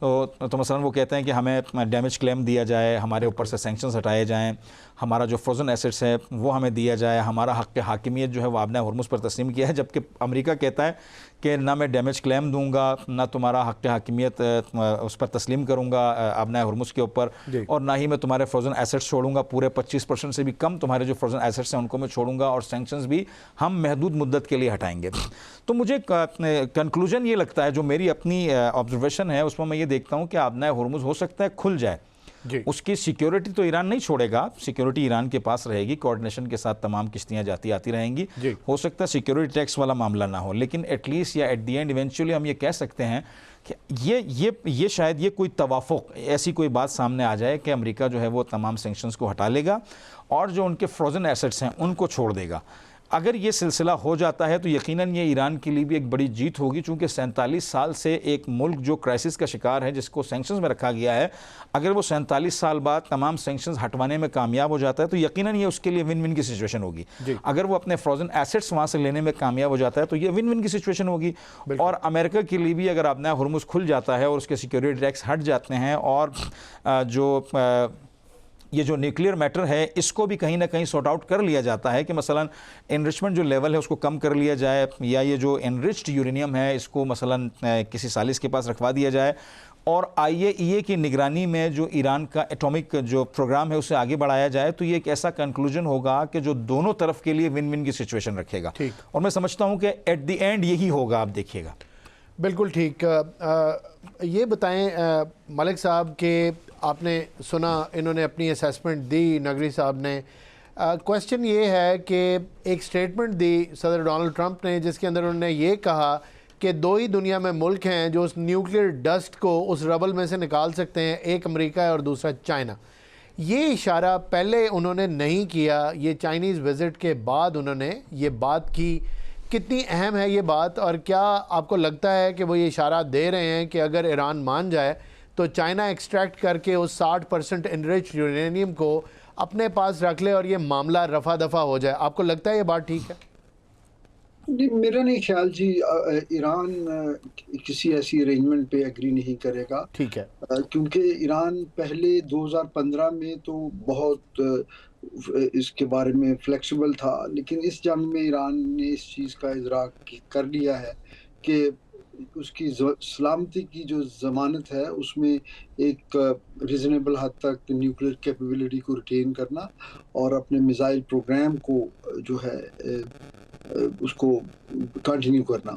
तो मसलन वो कहते हैं कि हमें डैमेज क्लेम दिया जाए, हमारे ऊपर से सैंक्शंस हटाए जाएं, हमारा जो फ्रोजन एसेट्स है वो हमें दिया जाए, हमारा हक़ हाकिमियत जो है वो आपने हुर्मुज़ पर तस्लीम किया है। जबकि अमेरिका कहता है कि ना मैं डैमेज क्लेम दूंगा, ना तुम्हारा हक़ हाकिमियत उस पर तस्लीम करूंगा आपने हुर्मुज़ के ऊपर, और ना ही मैं तुम्हारे फ्रोजन एसेट्स छोड़ूंगा। पूरे 25% से भी कम तुम्हारे जो फ्रोजन एसेट्स हैं उनको मैं छोड़ूंगा, और सैंक्शंस भी हम महदूद मुद्दत के लिए हटाएंगे। तो मुझे कंक्लूजन ये लगता है, जो मेरी अपनी ऑब्जर्वेशन है उसमें मैं ये देखता हूँ कि आपने हुर्मुज़ हो सकता है खुल जाए। उसकी सिक्योरिटी तो ईरान नहीं छोड़ेगा, सिक्योरिटी ईरान के पास रहेगी, कोऑर्डिनेशन के साथ तमाम किश्तियां जाती आती रहेंगी। हो सकता है सिक्योरिटी टैक्स वाला मामला ना हो, लेकिन एटलीस्ट या एट दी एंड इवेंचुअली हम ये कह सकते हैं कि ये शायद ये कोई तवाफ़ुक़, ऐसी कोई बात सामने आ जाए कि अमेरिका जो है वो तमाम सैंक्शंस को हटा लेगा और जो उनके फ्रोजन एसेट्स हैं उनको छोड़ देगा। अगर ये सिलसिला हो जाता है तो यकीनन ये ईरान के लिए भी एक बड़ी जीत होगी, चूँकि 47 साल से एक मुल्क जो क्राइसिस का शिकार है, जिसको सैंक्शंस में रखा गया है, अगर वो 47 साल बाद तमाम सैंक्शंस हटवाने में कामयाब हो जाता है तो यकीनन ये उसके लिए विन विन की सिचुएशन होगी। अगर वो अपने फ्रोजन एसेट्स वहाँ से लेने में कामयाब हो जाता है तो ये विन विन की सिचुएशन होगी। और अमेरिका के लिए भी अगर अपना हुर्मुज़ खुल जाता है और उसके सिक्योरिटी टैक्स हट जाते हैं, और ये जो न्यूक्लियर मैटर है इसको भी कहीं ना कहीं सॉर्ट आउट कर लिया जाता है कि मसलन एनरिचमेंट जो लेवल है उसको कम कर लिया जाए, या ये जो एनरिच्ड यूरेनियम है इसको मसलन किसी सालिस के पास रखवा दिया जाए, और IAEA की निगरानी में जो ईरान का एटॉमिक जो प्रोग्राम है उसे आगे बढ़ाया जाए, तो ये एक ऐसा कंक्लूजन होगा कि जो दोनों तरफ के लिए विन विन की सिचुएशन रखेगा। और मैं समझता हूँ कि एट द एंड यही होगा, आप देखिएगा। बिल्कुल ठीक। ये बताएं मलिक साहब के, आपने सुना इन्होंने अपनी असेसमेंट दी, नगरी साहब ने। क्वेश्चन ये है कि एक स्टेटमेंट दी सदर डोनाल्ड ट्रंप ने, जिसके अंदर उन्होंने ये कहा कि 2 ही दुनिया में मुल्क हैं जो उस न्यूक्लियर डस्ट को उस रबल में से निकाल सकते हैं, एक अमेरिका है और दूसरा चाइना। ये इशारा पहले उन्होंने नहीं किया, ये चाइनीज़ विज़िट के बाद उन्होंने ये बात की। कितनी अहम है ये बात, और क्या आपको लगता है कि वो ये इशारा दे रहे हैं कि अगर ईरान मान जाए तो चाइना एक्सट्रैक्ट करके उस 60% इनरिच्ड यूरेनियम को अपने पास रख ले और ये मामला रफा दफा हो जाए? आपको लगता है ये बात ठीक है? नहीं, मेरा नहीं ख्याल जी। ईरान किसी ऐसी अरेंजमेंट पे एग्री नहीं करेगा। ठीक है। क्योंकि ईरान पहले 2015 में तो बहुत इसके बारे में फ्लेक्सिबल था, लेकिन इस जंग में ईरान ने इस चीज़ का इदराक कर लिया है कि उसकी सलामती की जो ज़मानत है उसमें एक रीज़नेबल हद तक न्यूक्लियर कैपेबिलिटी को रिटेन करना और अपने मिसाइल प्रोग्राम को जो है उसको कंटिन्यू करना,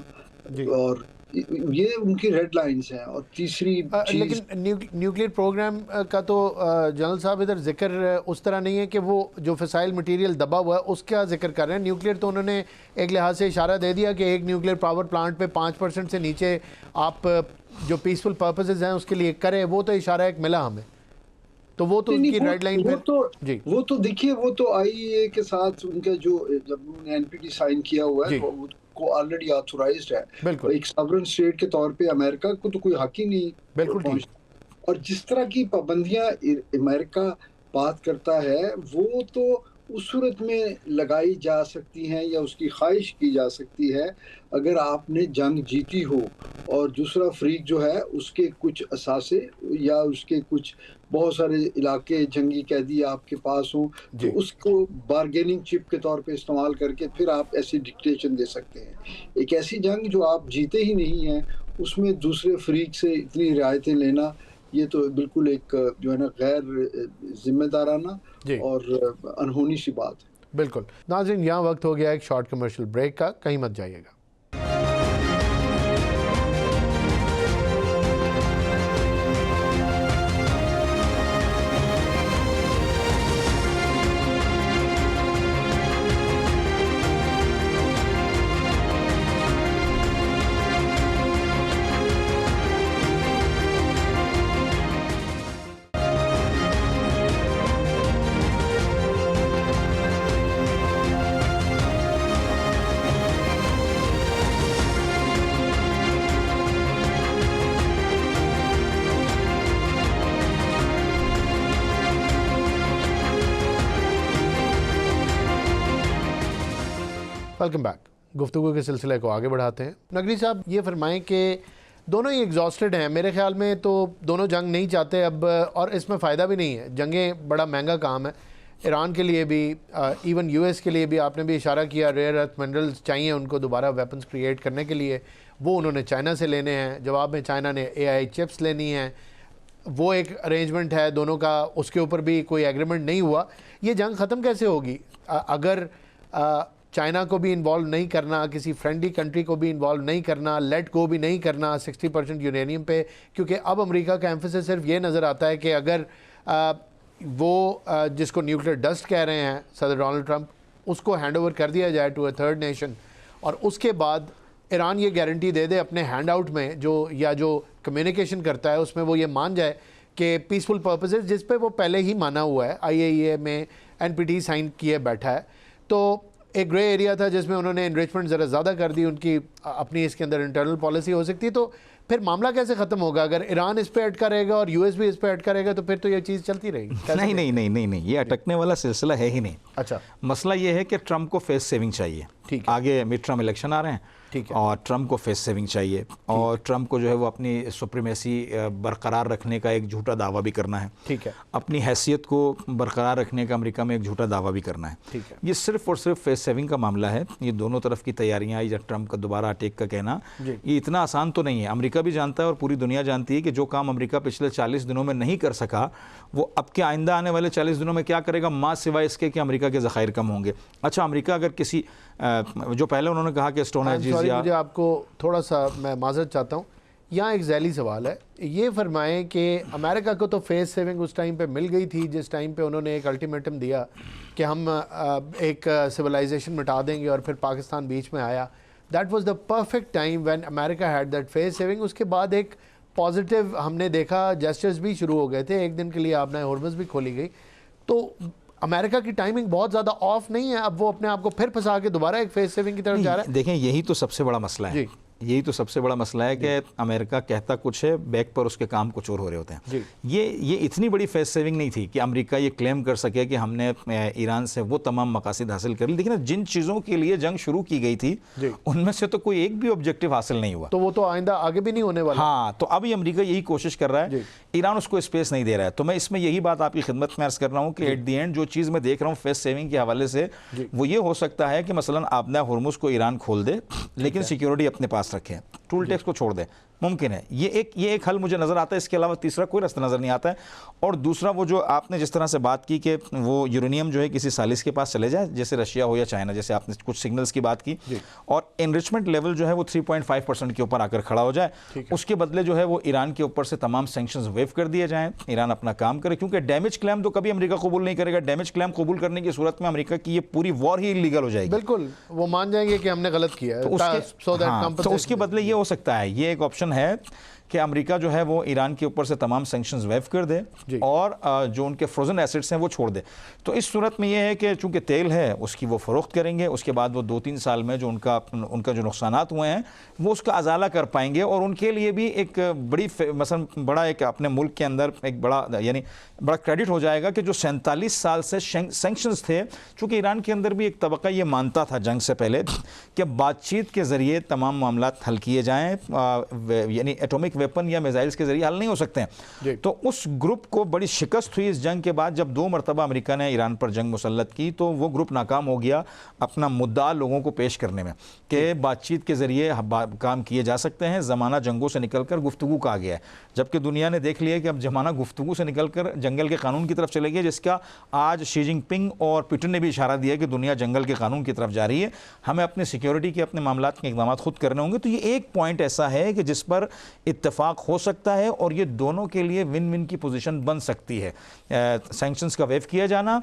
और ये उनकी रेड लाइंस हैं। और तीसरी चीज़, लेकिन न्यूक्लियर प्रोग्राम का तो जनरल साहब इधर जिक्र उस तरह नहीं है कि वो जो फिसाइल मटेरियल दबा हुआ है उसका जिक्र कर रहे हैं। न्यूक्लियर तो उन्होंने एक लिहाज से इशारा दे दिया कि एक न्यूक्लियर पावर प्लांट पे 5% से नीचे आप जो पीसफुल पर्पसेस हैं उसके लिए करें, वो तो इशारा एक मिला हमें। तो वो तो उनकी रेड लाइन पे जी, वो तो देखिए, वो तो आईईए के साथ उनका जो जब उन्होंने एनपीटी साइन किया हुआ है को ऑलरेडी ऑथोराइज्ड है। बिल्कुल। एक सॉवरेन स्टेट के तौर पे अमेरिका को तो कोई हक ही नहीं बिल्कुल। और जिस तरह की पाबंदियां अमेरिका बात करता है वो तो उस सूरत में लगाई जा सकती हैं या उसकी ख्वाहिश की जा सकती है अगर आपने जंग जीती हो और दूसरा फ्रीक जो है उसके कुछ असासे या उसके कुछ बहुत सारे इलाके जंगी कैदी आपके पास हों, तो उसको बार्गेनिंग चिप के तौर पे इस्तेमाल करके फिर आप ऐसी डिक्टेशन दे सकते हैं। एक ऐसी जंग जो आप जीते ही नहीं हैं उसमें दूसरे फ्रीक से इतनी रियायतें लेना, ये तो बिल्कुल एक जो है ना गैर जिम्मेदाराना और अनहोनी सी बात है। बिल्कुल। नाज़रीन, यहाँ वक्त हो गया एक शॉर्ट कमर्शियल ब्रेक का, कहीं मत जाइएगा। Welcome back. गुफ्तगू के सिलसिले को आगे बढ़ाते हैं। नगरी साहब, ये फरमाएं कि दोनों ही एग्जॉस्टेड हैं। मेरे ख्याल में तो दोनों जंग नहीं चाहते अब, और इसमें फ़ायदा भी नहीं है। जंगें बड़ा महंगा काम है, ईरान के लिए भी, इवन यूएस के लिए भी। आपने भी इशारा किया रेयर अर्थ मिनरल्स चाहिए उनको दोबारा वेपन्स क्रिएट करने के लिए, वो उन्होंने चाइना से लेने हैं। जवाब में चाइना ने AI चिप्स लेनी हैं, वो एक अरेंजमेंट है दोनों का, उसके ऊपर भी कोई एग्रीमेंट नहीं हुआ। ये जंग ख़त्म कैसे होगी अगर चाइना को भी इन्वॉल्व नहीं करना, किसी फ्रेंडली कंट्री को भी इन्वॉल्व नहीं करना, लेट गो भी नहीं करना 60% यूरेनियम पे? क्योंकि अब अमेरिका का एम्फेसिस सिर्फ ये नज़र आता है कि अगर वो जिसको न्यूक्लियर डस्ट कह रहे हैं सदर डोनाल्ड ट्रंप, उसको हैंड ओवर कर दिया जाए टू अ थर्ड नेशन, और उसके बाद ईरान ये गारंटी दे दे अपने हैंड आउट में जो या जो कम्युनिकेशन करता है उसमें वो ये मान जाए कि पीसफुल पर्पसेस, जिस पे वो पहले ही माना हुआ है, IAEA में NPT साइन किए बैठा है। तो एक ग्रे एरिया था जिसमें उन्होंने इनरिचमेंट ज़रा ज़्यादा कर दी, उनकी अपनी इसके अंदर इंटरनल पॉलिसी हो सकती है। तो फिर मामला कैसे ख़त्म होगा? अगर ईरान इस पे अटका रहेगा और US भी इस पे अटका रहेगा तो फिर तो ये चीज़ चलती रहेगी। नहीं, ये अटकने वाला सिलसिला है ही नहीं। अच्छा, मसला ये है कि ट्रंप को फेस सेविंग चाहिए। ठीक, आगे मिड टर्म इलेक्शन आ रहे हैं, ठीक है, और ट्रंप को फेस सेविंग चाहिए, और ट्रंप को जो है वो अपनी सुप्रीमेसी बरकरार रखने का एक झूठा दावा भी करना है। ठीक है, अपनी हैसियत को बरकरार रखने का अमेरिका में एक झूठा दावा भी करना है। ठीक है। ये सिर्फ और सिर्फ फेस सेविंग का मामला है। ये दोनों तरफ की तैयारियां, या ट्रंप का दोबारा अटैक का कहना, ये इतना आसान तो नहीं है। अमेरिका भी जानता है और पूरी दुनिया जानती है कि जो काम अमेरिका पिछले 40 दिनों में नहीं कर सका, वो अब के आइंदा आने वाले 40 दिनों में क्या करेगा, माँ सिवाय इसके कि अमेरिका के ज़खायर कम होंगे। अच्छा, अमेरिका अगर किसी जो पहले उन्होंने कहा कि स्टोन एजेस, मुझे आपको थोड़ा सा मैं माजरत चाहता हूँ, यहाँ एक जैली सवाल है। ये फरमाएं कि अमेरिका को तो फेस सेविंग उस टाइम पे मिल गई थी जिस टाइम पे उन्होंने एक अल्टीमेटम दिया कि हम एक सिविलाइजेशन मिटा देंगे, और फिर पाकिस्तान बीच में आया। That was the perfect time when America had that face saving. उसके बाद एक पॉजिटिव हमने देखा, जेस्चर्स भी शुरू हो गए थे, एक दिन के लिए आपने हॉर्मुज़ भी खोली गई, तो अमेरिका की टाइमिंग बहुत ज़्यादा ऑफ नहीं है? अब वो अपने आप को फिर फंसा के दोबारा एक फेस सेविंग की तरफ जा रहा है? देखें, यही तो सबसे बड़ा मसला है, यही तो सबसे बड़ा मसला है कि अमेरिका कहता कुछ है, बैक पर उसके काम कुछ और हो रहे होते हैं। ये इतनी बड़ी फेस सेविंग नहीं थी कि अमेरिका ये क्लेम कर सके कि हमने ईरान से वो तमाम मकासद हासिल कर ली। लेकिन जिन चीज़ों के लिए जंग शुरू की गई थी उनमें से तो कोई एक भी ऑब्जेक्टिव हासिल नहीं हुआ, तो वो तो आइंदा आगे भी नहीं होने वाला। हाँ, तो अभी अमेरिका यही कोशिश कर रहा है, ईरान उसको स्पेस नहीं दे रहा है। तो मैं इसमें यही बात आपकी खिदमत में अर्ज कर रहा हूँ कि एट दी एंड जो चीज़ मैं देख रहा हूँ फेस सेविंग के हवाले से, वो ये हो सकता है कि मसलन आपने हुर्मुज़ को ईरान खोल दे, लेकिन सिक्योरिटी अपने पास रखे, टूल टैक्स को छोड़ दे, मुमकिन है। ये एक हल मुझे नज़र आता है, इसके अलावा तीसरा कोई रास्ता नज़र नहीं आता है। और दूसरा, वो जो आपने जिस तरह से बात की कि वो यूरेनियम जो है किसी सालिस के पास चले जाए, जैसे रशिया हो या चाइना, जैसे आपने कुछ सिग्नल्स की बात की, और एनरिचमेंट लेवल जो है वो 3.5% के ऊपर आकर खड़ा हो जाए, उसके बदले जो है वो ईरान के ऊपर से तमाम सैंक्शंस वेव कर दिए जाएँ, ईरान अपना काम करे। क्योंकि डैमेज क्लेम तो कभी अमेरिका कबूल नहीं करेगा। डैमेज क्लेम कबूल करने की सूरत में अमेरिका की ये पूरी वॉर ही इलीगल हो जाएगी। बिल्कुल, वो मान जाएंगे कि हमने गलत किया है, तो उसके बदले ये हो सकता है, ये एक ऑप्शन है कि अमेरिका जो है वो ईरान के ऊपर से तमाम सैंक्शंस वेव कर दे और जो उनके फ्रोजन एसेट्स हैं वो छोड़ दे। तो इस सूरत में ये है कि चूंकि तेल है उसकी वो फ़रोख्त करेंगे, उसके बाद वो 2-3 साल में जो उनका जो नुकसानात हुए हैं वो उसका अजाला कर पाएंगे। और उनके लिए भी एक बड़ी मसलन बड़ा एक अपने मुल्क के अंदर एक बड़ा क्रेडिट हो जाएगा कि जो 47 साल से सैंक्शंस थे, चूँकि ईरान के अंदर भी एक तबका ये मानता था जंग से पहले कि बातचीत के ज़रिए तमाम मामला हल किए जाएँ, यानी एटॉमिक वेपन या मिसाइल्स के जरिए हल नहीं हो सकते हैं। तो उस ग्रुप को बड़ी शिकस्त हुई इस जंग के बाद, जब 2 मरतबा अमेरिका ने ईरान पर जंग मुसल्लत की, तो वो ग्रुप नाकाम हो गया अपना मुद्दा लोगों को पेश करने में कि बातचीत के जरिए काम किए जा सकते हैं, ज़माना जंगों से निकलकर गुफ्तगू का आ गया है। जबकि दुनिया ने देख लिया कि अब ज़माना गुफ्तगू से निकलकर जंगल के कानून की तरफ चले गए, जिसका आज शी जिनपिंग और पुतिन ने भी इशारा दिया कि दुनिया जंगल के कानून की तरफ जा रही है, हमें अपने सिक्योरिटी के अपने मामला के इक़दाम खुद करने होंगे। तो ये एक पॉइंट ऐसा है कि जिस पर इत्तेफाक हो सकता है और ये दोनों के लिए विन विन की पोजीशन बन सकती है। सैंक्शंस का वेव किया जाना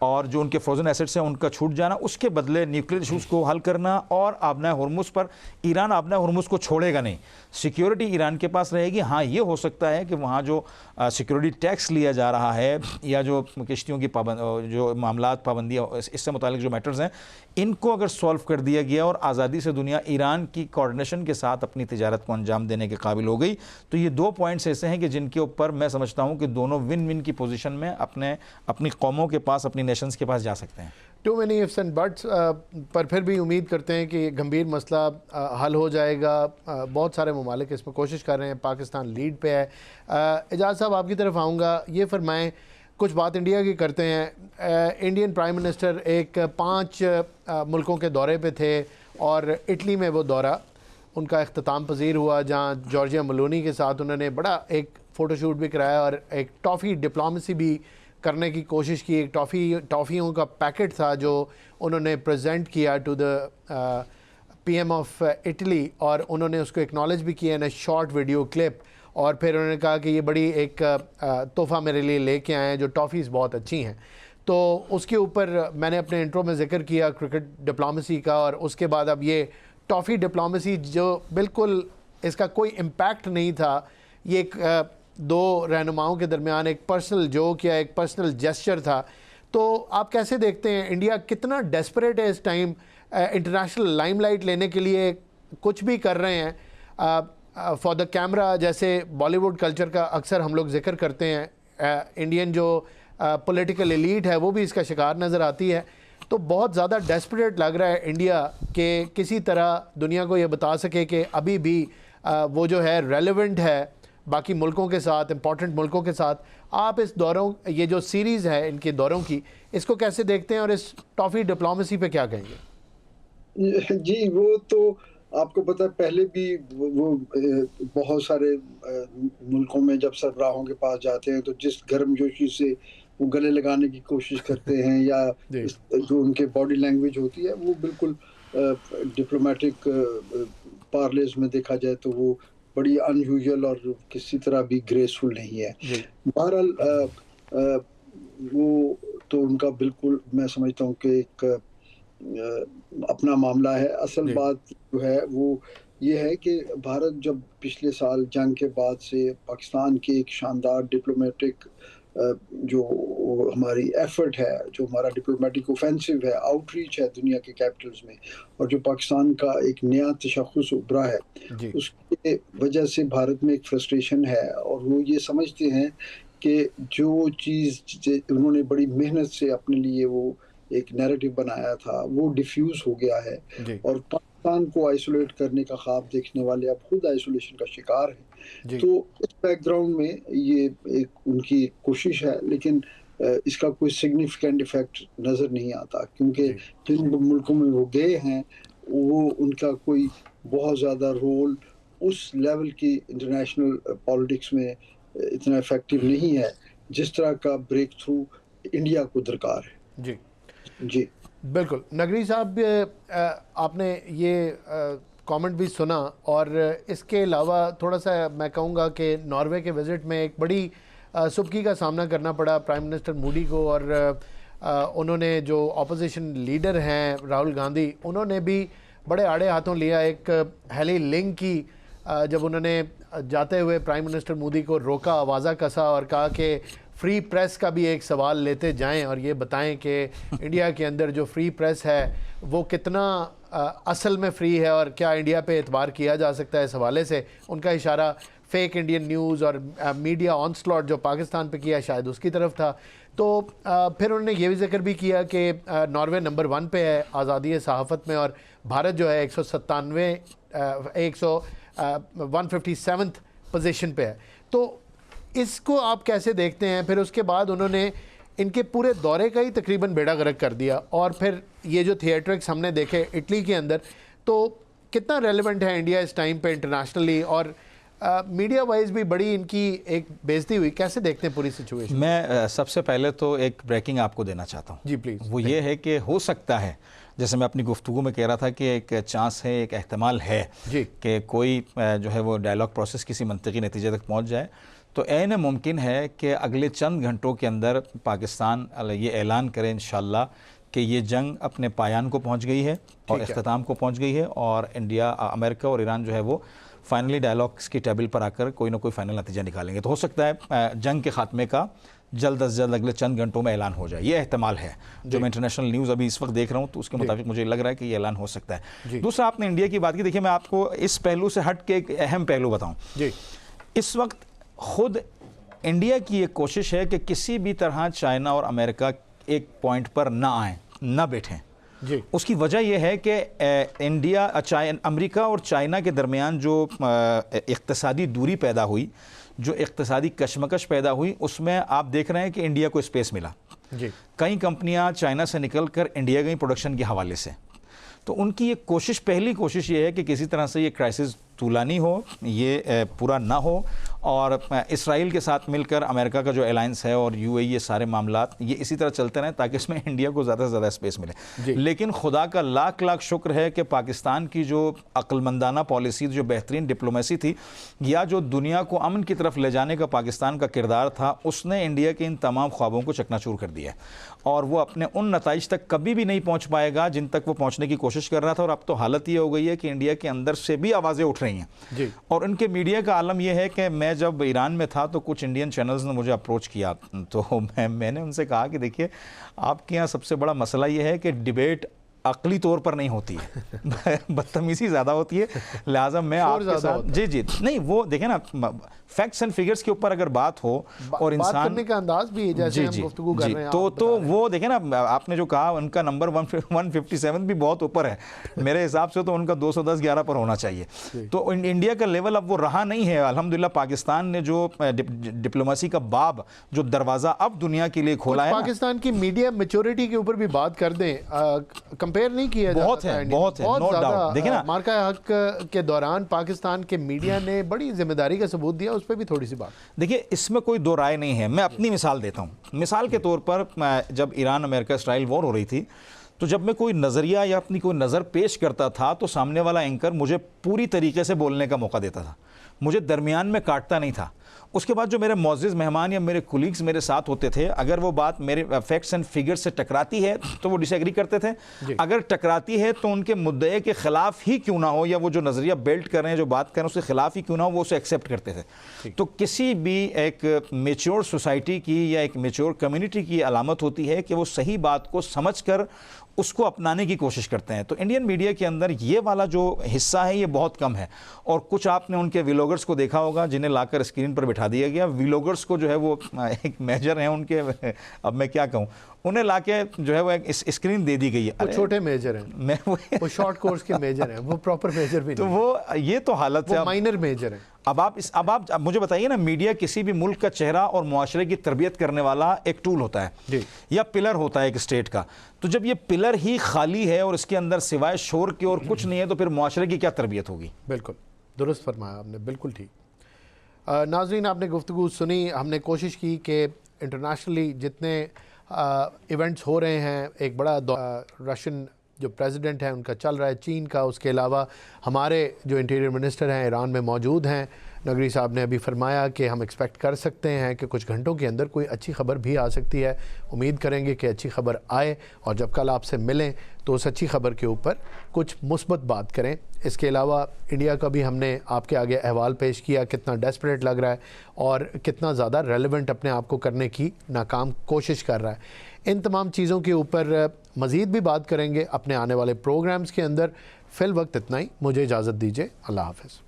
और जो उनके फ्रोजन एसेट्स हैं उनका छूट जाना, उसके बदले न्यूक्लियर इशूज़ को हल करना, और आबना हुर्मुज़ पर ईरान आबना हुर्मुज़ को छोड़ेगा नहीं, सिक्योरिटी ईरान के पास रहेगी। हाँ, ये हो सकता है कि वहाँ जो सिक्योरिटी टैक्स लिया जा रहा है या जो किश्तियों की जो मामलात पाबंदियाँ इससे मुतालिक जो मैटर्स हैं, इनको अगर सॉल्व कर दिया गया और आज़ादी से दुनिया ईरान की कोऑर्डिनेशन के साथ अपनी तिजारत को अंजाम देने के काबिल हो गई, तो ये 2 पॉइंट्स ऐसे हैं कि जिनके ऊपर मैं समझता हूँ कि दोनों विन विन की पोजीशन में अपनी कौमों के पास, अपनी नेशंस के पास जा सकते हैं। Too many ifs and buts, पर फिर भी उम्मीद करते हैं कि गंभीर मसला हल हो जाएगा। बहुत सारे ममालिक इसमें कोशिश कर रहे हैं, पाकिस्तान लीड पे है। एजाज साहब, आपकी तरफ आऊँगा, ये फरमाएं, कुछ बात इंडिया की करते हैं। इंडियन प्राइम मिनिस्टर एक 5 मुल्कों के दौरे पे थे और इटली में वो दौरा उनका इख्तिताम पजीर हुआ, जहाँ जॉर्जिया मेलोनी के साथ उन्होंने बड़ा एक फ़ोटोशूट भी कराया और एक टॉफ़ी डिप्लोमेसी भी करने की कोशिश की। एक टॉफ़ियों का पैकेट था जो उन्होंने प्रेजेंट किया to the PM of Italy, और उन्होंने उसको एक्नॉलेज भी किया in a short video clip. और फिर उन्होंने कहा कि ये बड़ी एक तोहफ़ा मेरे लिए लेके आए हैं, जो टॉफ़ीज़ बहुत अच्छी हैं। तो उसके ऊपर मैंने अपने इंट्रो में जिक्र किया क्रिकेट डिप्लोमेसी का, और उसके बाद अब ये टॉफ़ी डिप्लोमेसी जो बिल्कुल इसका कोई इम्पैक्ट नहीं था, ये एक 2 रहनुमाओं के दरमियान एक पर्सनल जोक या एक पर्सनल जेस्चर था। तो आप कैसे देखते हैं, इंडिया कितना डेस्परेट है इस टाइम इंटरनेशनल लाइमलाइट लेने के लिए, कुछ भी कर रहे हैं फॉर द कैमरा, जैसे बॉलीवुड कल्चर का अक्सर हम लोग जिक्र करते हैं। इंडियन जो पॉलिटिकल एलीट है वो भी इसका शिकार नज़र आती है। तो बहुत ज़्यादा डेस्परेट लग रहा है इंडिया के किसी तरह दुनिया को ये बता सके कि अभी भी वो जो है रेलेवेंट है बाकी मुल्कों के साथ, इंपॉर्टेंट मुल्कों के साथ। आप इस दौरों, ये जो सीरीज़ है इनके दौरों की, इसको कैसे देखते हैं और इस टॉफ़ी डिप्लोमेसी पे क्या कहेंगे? जी, वो तो आपको पता है, पहले भी वो बहुत सारे मुल्कों में जब सरबराहों के पास जाते हैं तो जिस गर्मजोशी से वो गले लगाने की कोशिश करते हैं या जो उनके बॉडी लैंग्वेज होती है वो बिल्कुल डिप्लोमेटिक पार्लेज में देखा जाए तो वो बड़ी अनयूजुअल और किसी तरह भी ग्रेसफुल नहीं है। बहरहाल वो तो उनका बिल्कुल मैं समझता हूँ कि एक अपना मामला है। असल बात जो है वो ये है कि भारत जब पिछले साल जंग के बाद से पाकिस्तान की एक शानदार डिप्लोमेटिक जो हमारी एफर्ट है, जो हमारा डिप्लोमेटिक ऑफेंसिव है, आउटरीच है दुनिया के कैपिटल्स में, और जो पाकिस्तान का एक नया तशख़्ख़ुस उभरा है, उसके वजह से भारत में एक फ्रस्ट्रेशन है। और वो ये समझते हैं कि जो चीज़ उन्होंने बड़ी मेहनत से अपने लिए वो एक नैरेटिव बनाया था, वो डिफ्यूज़ हो गया है, और पाकिस्तान को आइसोलेट करने का ख्वाब देखने वाले अब खुद आइसोलेशन का शिकार हैं। तो इस बैकग्राउंड में ये एक उनकी कोशिश है, लेकिन इसका कोई सिग्निफिकेंट इफेक्ट नज़र नहीं आता, क्योंकि जिन मुल्कों में वो गए हैं वो उनका कोई बहुत ज़्यादा रोल उस लेवल की इंटरनेशनल पॉलिटिक्स में इतना इफेक्टिव नहीं है जिस तरह का ब्रेक थ्रू इंडिया को दरकार है। जी जी बिल्कुल। नगरी साहब, आपने ये कमेंट भी सुना, और इसके अलावा थोड़ा सा मैं कहूँगा कि नॉर्वे के विज़िट में एक बड़ी सुबकी का सामना करना पड़ा प्राइम मिनिस्टर मोदी को, और उन्होंने जो अपोजिशन लीडर हैं राहुल गांधी, उन्होंने भी बड़े आड़े हाथों लिया एक हेली लिंक की, जब उन्होंने जाते हुए प्राइम मिनिस्टर मोदी को रोका, आवाज़ा कसा और कहा कि फ्री प्रेस का भी एक सवाल लेते जाएं और ये बताएं कि इंडिया के अंदर जो फ्री प्रेस है वो कितना असल में फ्री है और क्या इंडिया पे एतबार किया जा सकता है। इस हवाले से उनका इशारा फेक इंडियन न्यूज़ और मीडिया ऑनस्लॉट जो पाकिस्तान पे किया शायद उसकी तरफ था। तो फिर उन्होंने ये भी जिक्र भी किया कि नॉर्वे नंबर 1 पे है आज़ादी सहाफ़त में, और भारत जो है 157th पोजीशन पे है। तो इसको आप कैसे देखते हैं? फिर उसके बाद उन्होंने इनके पूरे दौरे का ही तकरीबन बेड़ा गर्क कर दिया, और फिर ये जो थिएट्रिक्स हमने देखे इटली के अंदर, तो कितना रेलेवेंट है इंडिया इस टाइम पे इंटरनेशनली, और मीडिया वाइज भी बड़ी इनकी एक बेइज्जती हुई। कैसे देखते हैं पूरी सिचुएशन? मैं सबसे पहले तो एक ब्रेकिंग आपको देना चाहता हूँ। जी प्लीज़। वो ये है कि हो सकता है, जैसे मैं अपनी गुफ्तगू में कह रहा था कि एक चांस है, एक एहतमाल है कि कोई जो है वो डायलॉग प्रोसेस किसी मंतकी नतीजे तक पहुँच जाए। तो ऐन मुमकिन है कि अगले चंद घंटों के अंदर पाकिस्तान ये ऐलान करे इंशाअल्लाह कि ये जंग अपने पायान को पहुंच गई है और इख्तिताम को पहुंच गई है, और इंडिया, अमेरिका और ईरान जो है वो फाइनली डायलॉग्स की टेबल पर आकर कोई ना कोई फाइनल नतीजा निकालेंगे। तो हो सकता है जंग के खात्मे का जल्द अज जल्द अगले चंद घंटों में ऐलान हो जाए। ये एहतमाल है जो मैं इंटरनेशनल न्यूज़ अभी इस वक्त देख रहा हूँ, तो उसके मुताबिक मुझे लग रहा है कि ये ऐलान हो सकता है। दूसरा, आपने इंडिया की बात की, देखिए मैं आपको इस पहलू से हट के एक अहम पहलू बताऊँ। इस वक्त खुद इंडिया की एक कोशिश है कि किसी भी तरह चाइना और अमेरिका एक पॉइंट पर ना आए, ना बैठें। उसकी वजह यह है कि इंडिया, अमेरिका और चाइना के दरमियान जो इक़्तिसादी दूरी पैदा हुई, जो इक़्तिसादी कशमकश पैदा हुई, उसमें आप देख रहे हैं कि इंडिया को स्पेस मिला। कई कंपनियां चाइना से निकल कर इंडिया गई प्रोडक्शन के हवाले से। तो उनकी एक कोशिश, पहली कोशिश ये है कि किसी तरह से ये क्राइसिस तूलानी हो, ये पूरा ना हो, और इसराइल के साथ मिलकर अमेरिका का जो अलायंस है और यूएई, ये सारे मामलात ये इसी तरह चलते रहें ताकि इसमें इंडिया को ज़्यादा से ज़्यादा स्पेस मिले। लेकिन खुदा का लाख लाख शुक्र है कि पाकिस्तान की जो अक्लमंदाना पॉलिसी, जो बेहतरीन डिप्लोमेसी थी, या जो दुनिया को अमन की तरफ ले जाने का पाकिस्तान का किरदार था, उसने इंडिया के इन तमाम ख्वाबों को चकनाचूर कर दिया, और वो अपने उन नताइज तक कभी भी नहीं पहुँच पाएगा जिन तक वो पहुँचने की कोशिश कर रहा था। और अब तो हालत ये हो गई है कि इंडिया के अंदर से भी आवाज़ें उठ रही हैं। और उनके मीडिया का आलम यह है कि मैं जब ईरान में था तो कुछ इंडियन चैनल्स ने मुझे अप्रोच किया, तो मैंने उनसे कहा कि देखिए, आपके यहाँ सबसे बड़ा मसला यह है कि डिबेट अकली तौर पर नहीं होती है, बदतमीजी ज़्यादा होती है, लिहाजा मैं आपके साथ जी नहीं, वो देखें ना, फैक्ट्स एंड फिगर्स के ऊपर अगर बात हो और इंसान करने का अंदाज भी है, जैसे हम गुफ्तगू कर रहे हैं, तो वो देखें ना, आपने जो कहा उनका नंबर 157 भी बहुत ऊपर है। मेरे हिसाब से तो उनका 210-11 पर होना चाहिए। तो इंडिया का लेवल अब वो रहा नहीं है। अल्हम्दुलिल्लाह पाकिस्तान ने जो डिप्लोमेसी का बाब, जो दरवाज़ा अब दुनिया के लिए खोला है। पाकिस्तान की मीडिया मैच्योरिटी के ऊपर भी बात कर दें, कंपेयर नहीं किया जाता, बहुत है, नो डाउट। देखिए ना, मार्का हक के दौरान पाकिस्तान के मीडिया ने बड़ी जिम्मेदारी का सबूत दिया, उस पर भी थोड़ी सी बात। देखिए, इसमें कोई दो राय नहीं है। मैं अपनी मिसाल देता हूँ। मिसाल के तौर पर जब ईरान अमेरिका इसराइल वॉर हो रही थी, तो जब मैं कोई नज़रिया या अपनी कोई नज़र पेश करता था तो सामने वाला एंकर मुझे पूरी तरीके से बोलने का मौका देता था, मुझे दरमियान में काटता नहीं था। उसके बाद जो मेरे मौजूद मेहमान या मेरे कुलीग्स मेरे साथ होते थे, अगर वो बात मेरे फैक्ट्स एंड फिगर्स से टकराती है तो वो डिसएग्री करते थे, अगर टकराती है तो उनके मुद्दे के खिलाफ ही क्यों ना हो, या वो जो नज़रिया बेल्ट कर रहे हैं, जो बात कर रहे हैं, उसके खिलाफ ही क्यों ना हो, वो उसे एक्सेप्ट करते थे। तो किसी भी एक मेच्योर सोसाइटी की या एक मेच्योर कम्युनिटी की अलामत होती है कि वो सही बात को समझकर उसको अपनाने की कोशिश करते हैं। तो इंडियन मीडिया के अंदर ये वाला जो हिस्सा है ये बहुत कम है। और कुछ आपने उनके व्लॉगर्स को देखा होगा जिन्हें लाकर स्क्रीन पर बिठा दिया गया। व्लॉगर्स को जो है वो एक मेजर हैं उनके, अब मैं क्या कहूँ, उन्हें लाके जो है वो एक स्क्रीन दे दी गई है। वो छोटे मेजर हैं, मैं वो शॉर्ट कोर्स के मेजर हैं, वो प्रॉपर मेजर भी तो नहीं। वो ये तो हालत है, माइनर मेजर हैं। अब आप मुझे बताइए ना, मीडिया किसी भी मुल्क का चेहरा और मुआशरे की तरबियत करने वाला एक टूल होता है या पिलर होता है एक स्टेट का। तो जब ये पिलर ही खाली है और इसके अंदर सिवाय शोर के और कुछ नहीं है, तो फिर मुआशरे की क्या तरबियत होगी? बिल्कुल दुरुस्त फरमाया आपने, बिल्कुल ठीक। नाज़रीन, आपने गुफ्तगू सुनी। हमने कोशिश की कि इंटरनेशनली जितने इवेंट्स हो रहे हैं, एक बड़ा रशियन जो प्रेसिडेंट है उनका चल रहा है, चीन का, उसके अलावा हमारे जो इंटीरियर मिनिस्टर हैं ईरान में मौजूद हैं। नगरी साहब ने अभी फरमाया कि हम एक्सपेक्ट कर सकते हैं कि कुछ घंटों के अंदर कोई अच्छी खबर भी आ सकती है। उम्मीद करेंगे कि अच्छी खबर आए, और जब कल आपसे मिलें तो उस अच्छी खबर के ऊपर कुछ मुस्बत बात करें। इसके अलावा इंडिया का भी हमने आपके आगे अहवाल पेश किया, कितना डेस्परेट लग रहा है और कितना ज़्यादा रेलेवेंट अपने आप को करने की नाकाम कोशिश कर रहा है। इन तमाम चीज़ों के ऊपर मज़ीद भी बात करेंगे अपने आने वाले प्रोग्राम्स के अंदर। फ़िल वक्त इतना ही, मुझे इजाज़त दीजिए। अल्लाह हाफ़िज़।